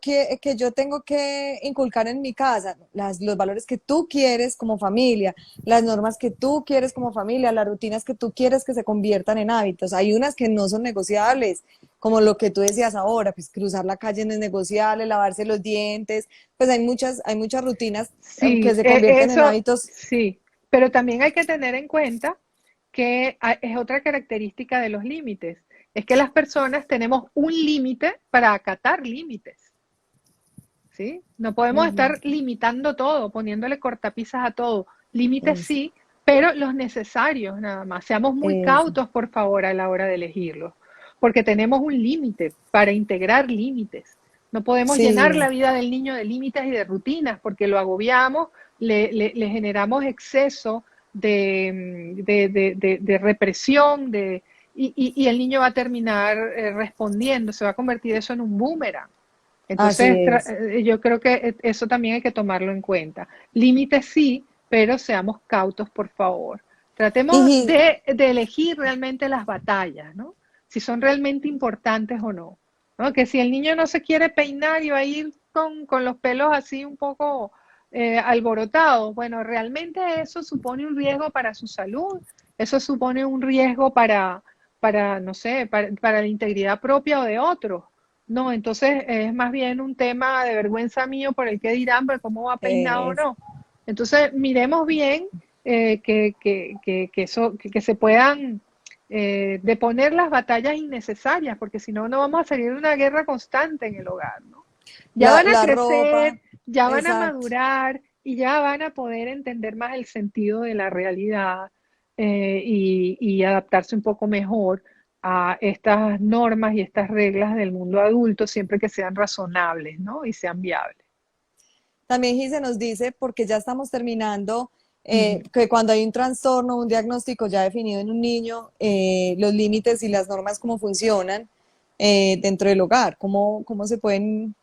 tengo que inculcar en mi casa, los valores que tú quieres como familia, las normas que tú quieres como familia, las rutinas que tú quieres que se conviertan en hábitos. Hay unas que no son negociables, como lo que tú decías ahora, pues cruzar la calle no es negociable, lavarse los dientes, pues hay muchas rutinas que Sí, se convierten en eso hábitos. sí, pero también hay que tener en cuenta que es otra característica de los límites, es que las personas tenemos un límite para acatar límites, ¿sí? No podemos Ujú, estar limitando todo, poniéndole cortapisas a todo. Límites es, sí, pero los necesarios nada más. Seamos muy eso. cautos, por favor, a la hora de elegirlos, porque tenemos un límite para integrar límites. No podemos llenar Sí, la vida del niño de límites y de rutinas, porque lo agobiamos, le generamos exceso de represión, y el niño va a terminar respondiendo, se va a convertir eso en un boomerang. así Entonces, es. yo creo que eso también hay que tomarlo en cuenta. Límites sí, pero seamos cautos, por favor. Tratemos Y de elegir realmente las batallas, ¿no? Si son realmente importantes o no, ¿no? Que si el niño no se quiere peinar y va a ir con los pelos así un poco alborotados, bueno, realmente eso supone un riesgo para su salud, eso supone un riesgo para no sé, para la integridad propia o de otros. No, entonces es más bien un tema de vergüenza mío por el que dirán, pero cómo va peinado o es, no. Entonces, miremos bien que se puedan deponer las batallas innecesarias, porque si no, no vamos a salir de una guerra constante en el hogar, ¿no? Ya van a la ropa, crecer, ya van a exacto. madurar y ya van a poder entender más el sentido de la realidad, y adaptarse un poco mejor a estas normas y estas reglas del mundo adulto, siempre que sean razonables, ¿no? Y sean viables. También Gise nos dice, porque ya estamos terminando, Uh -huh. que cuando hay un trastorno, un diagnóstico ya definido en un niño, los límites y las normas, cómo funcionan dentro del hogar, cómo se pueden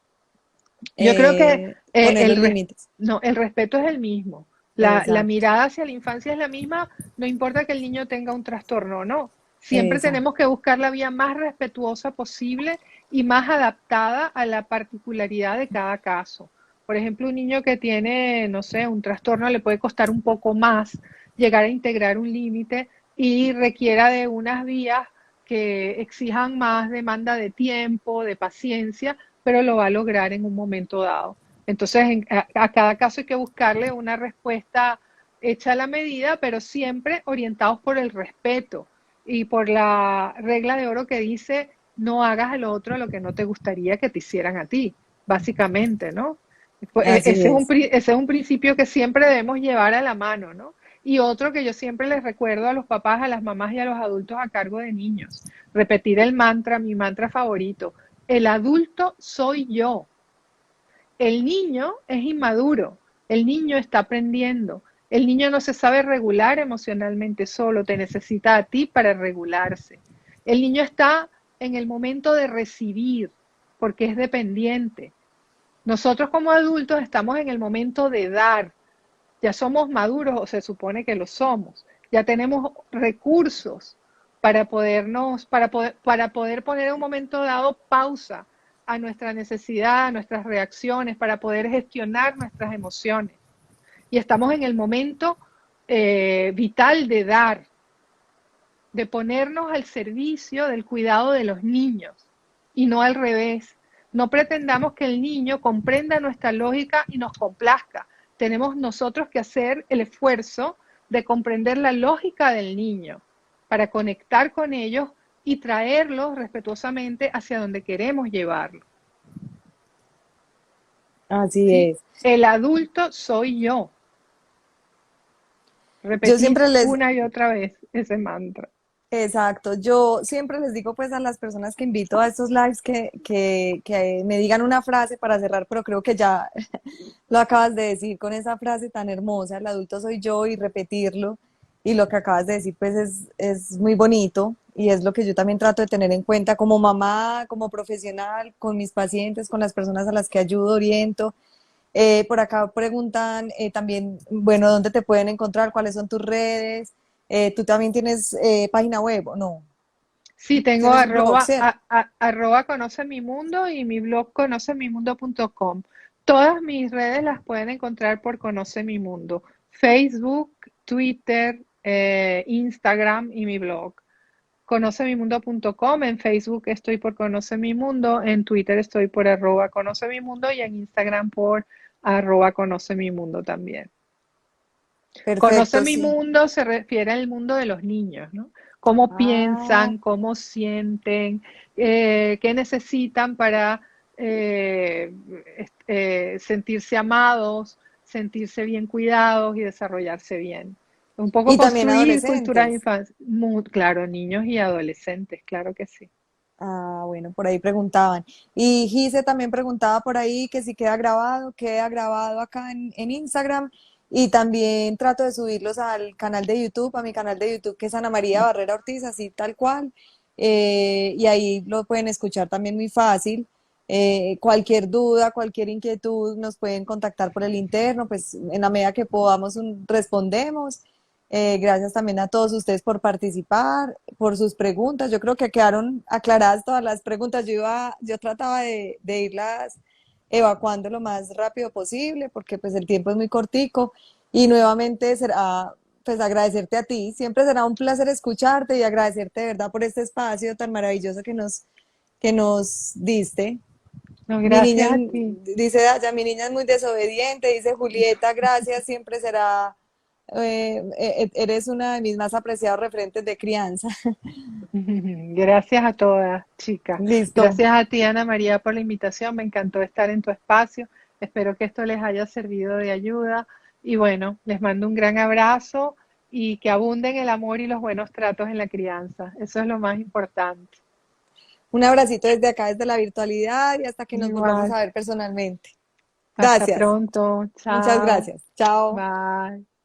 Yo creo que poner los límites. no, el respeto es el mismo. La Exacto, mirada hacia la infancia es la misma, no importa que el niño tenga un trastorno o no. Siempre exacto. tenemos que buscar la vía más respetuosa posible y más adaptada a la particularidad de cada caso. Por ejemplo, un niño que tiene, no sé, un trastorno le puede costar un poco más llegar a integrar un límite y requiera de unas vías que exijan más demanda de tiempo, de paciencia, pero lo va a lograr en un momento dado. Entonces, a cada caso hay que buscarle una respuesta hecha a la medida, pero siempre orientados por el respeto y por la regla de oro que dice no hagas al otro lo que no te gustaría que te hicieran a ti, básicamente, ¿no? Pues Así es. ese es un principio que siempre debemos llevar a la mano, ¿no? Y otro que yo siempre les recuerdo a los papás, a las mamás y a los adultos a cargo de niños, repetir el mantra, mi mantra favorito, el adulto soy yo. El niño es inmaduro, el niño está aprendiendo, el niño no se sabe regular emocionalmente solo, te necesita a ti para regularse. El niño está en el momento de recibir, porque es dependiente. Nosotros como adultos estamos en el momento de dar. Ya somos maduros o se supone que lo somos. Ya tenemos recursos para poder poner en un momento dado pausa a nuestra necesidad, a nuestras reacciones, para poder gestionar nuestras emociones. Y estamos en el momento vital de dar, de ponernos al servicio del cuidado de los niños y no al revés. No pretendamos que el niño comprenda nuestra lógica y nos complazca. Tenemos nosotros que hacer el esfuerzo de comprender la lógica del niño para conectar con ellos y traerlos respetuosamente hacia donde queremos llevarlo. Así ¿Sí? es. El adulto soy yo. Yo Repetir siempre les, una y otra vez ese mantra. exacto, yo siempre les digo pues a las personas que invito a estos lives que me digan una frase para cerrar, pero creo que ya lo acabas de decir con esa frase tan hermosa, el adulto soy yo y repetirlo. Y lo que acabas de decir pues es muy bonito y es lo que yo también trato de tener en cuenta como mamá, como profesional, con mis pacientes, con las personas a las que ayudo, oriento. Por acá preguntan también, bueno, ¿dónde te pueden encontrar? ¿Cuáles son tus redes? ¿Tú también tienes página web o no? Sí, tengo Tienes un blog, ¿cierto? arroba conoce mi mundo y mi blog conocemimundo.com. Todas mis redes las pueden encontrar por Conoce mi mundo. Facebook, Twitter, Instagram y mi blog. Conocemimundo.com, en Facebook estoy por Conoce mi mundo, en Twitter estoy por arroba conoce mi mundo y en Instagram por arroba conoce mi mundo también. Conoce Perfecto, mi sí. mundo se refiere al mundo de los niños, ¿no? Cómo Ah, piensan, cómo sienten, qué necesitan para eh, sentirse amados, sentirse bien cuidados y desarrollarse bien. Un poco y también construir culturas de adolescentes. infancia. Claro, niños y adolescentes, claro que sí. Ah, bueno, por ahí preguntaban. Y Gise también preguntaba por ahí que si queda grabado acá en Instagram. Y también trato de subirlos al canal de YouTube, a mi canal de YouTube, que es Ana María Barrera Ortiz, así tal cual. Y ahí lo pueden escuchar también muy fácil. Cualquier duda, cualquier inquietud, nos pueden contactar por el interno, pues en la medida que podamos respondemos. Gracias también a todos ustedes por participar, por sus preguntas. Yo creo que quedaron aclaradas todas las preguntas. Yo trataba de irlas evacuando lo más rápido posible, porque pues el tiempo es muy cortico. Y nuevamente será, pues agradecerte a ti. Siempre será un placer escucharte y agradecerte de verdad por este espacio tan maravilloso que nos diste. No, Mi niña, gracias a ti. dice Daya, mi niña es muy desobediente, dice Julieta, gracias, siempre será, eres una de mis más apreciados referentes de crianza. Gracias a todas, chicas. Listo. Gracias a ti, Ana María, por la invitación. Me encantó estar en tu espacio. Espero que esto les haya servido de ayuda. Y bueno, les mando un gran abrazo y que abunden el amor y los buenos tratos en la crianza. Eso es lo más importante. Un abracito desde acá, desde la virtualidad y hasta que nos volvamos Igual. a ver personalmente. Hasta Gracias. pronto. Muchas Chao. gracias. Chao. Bye.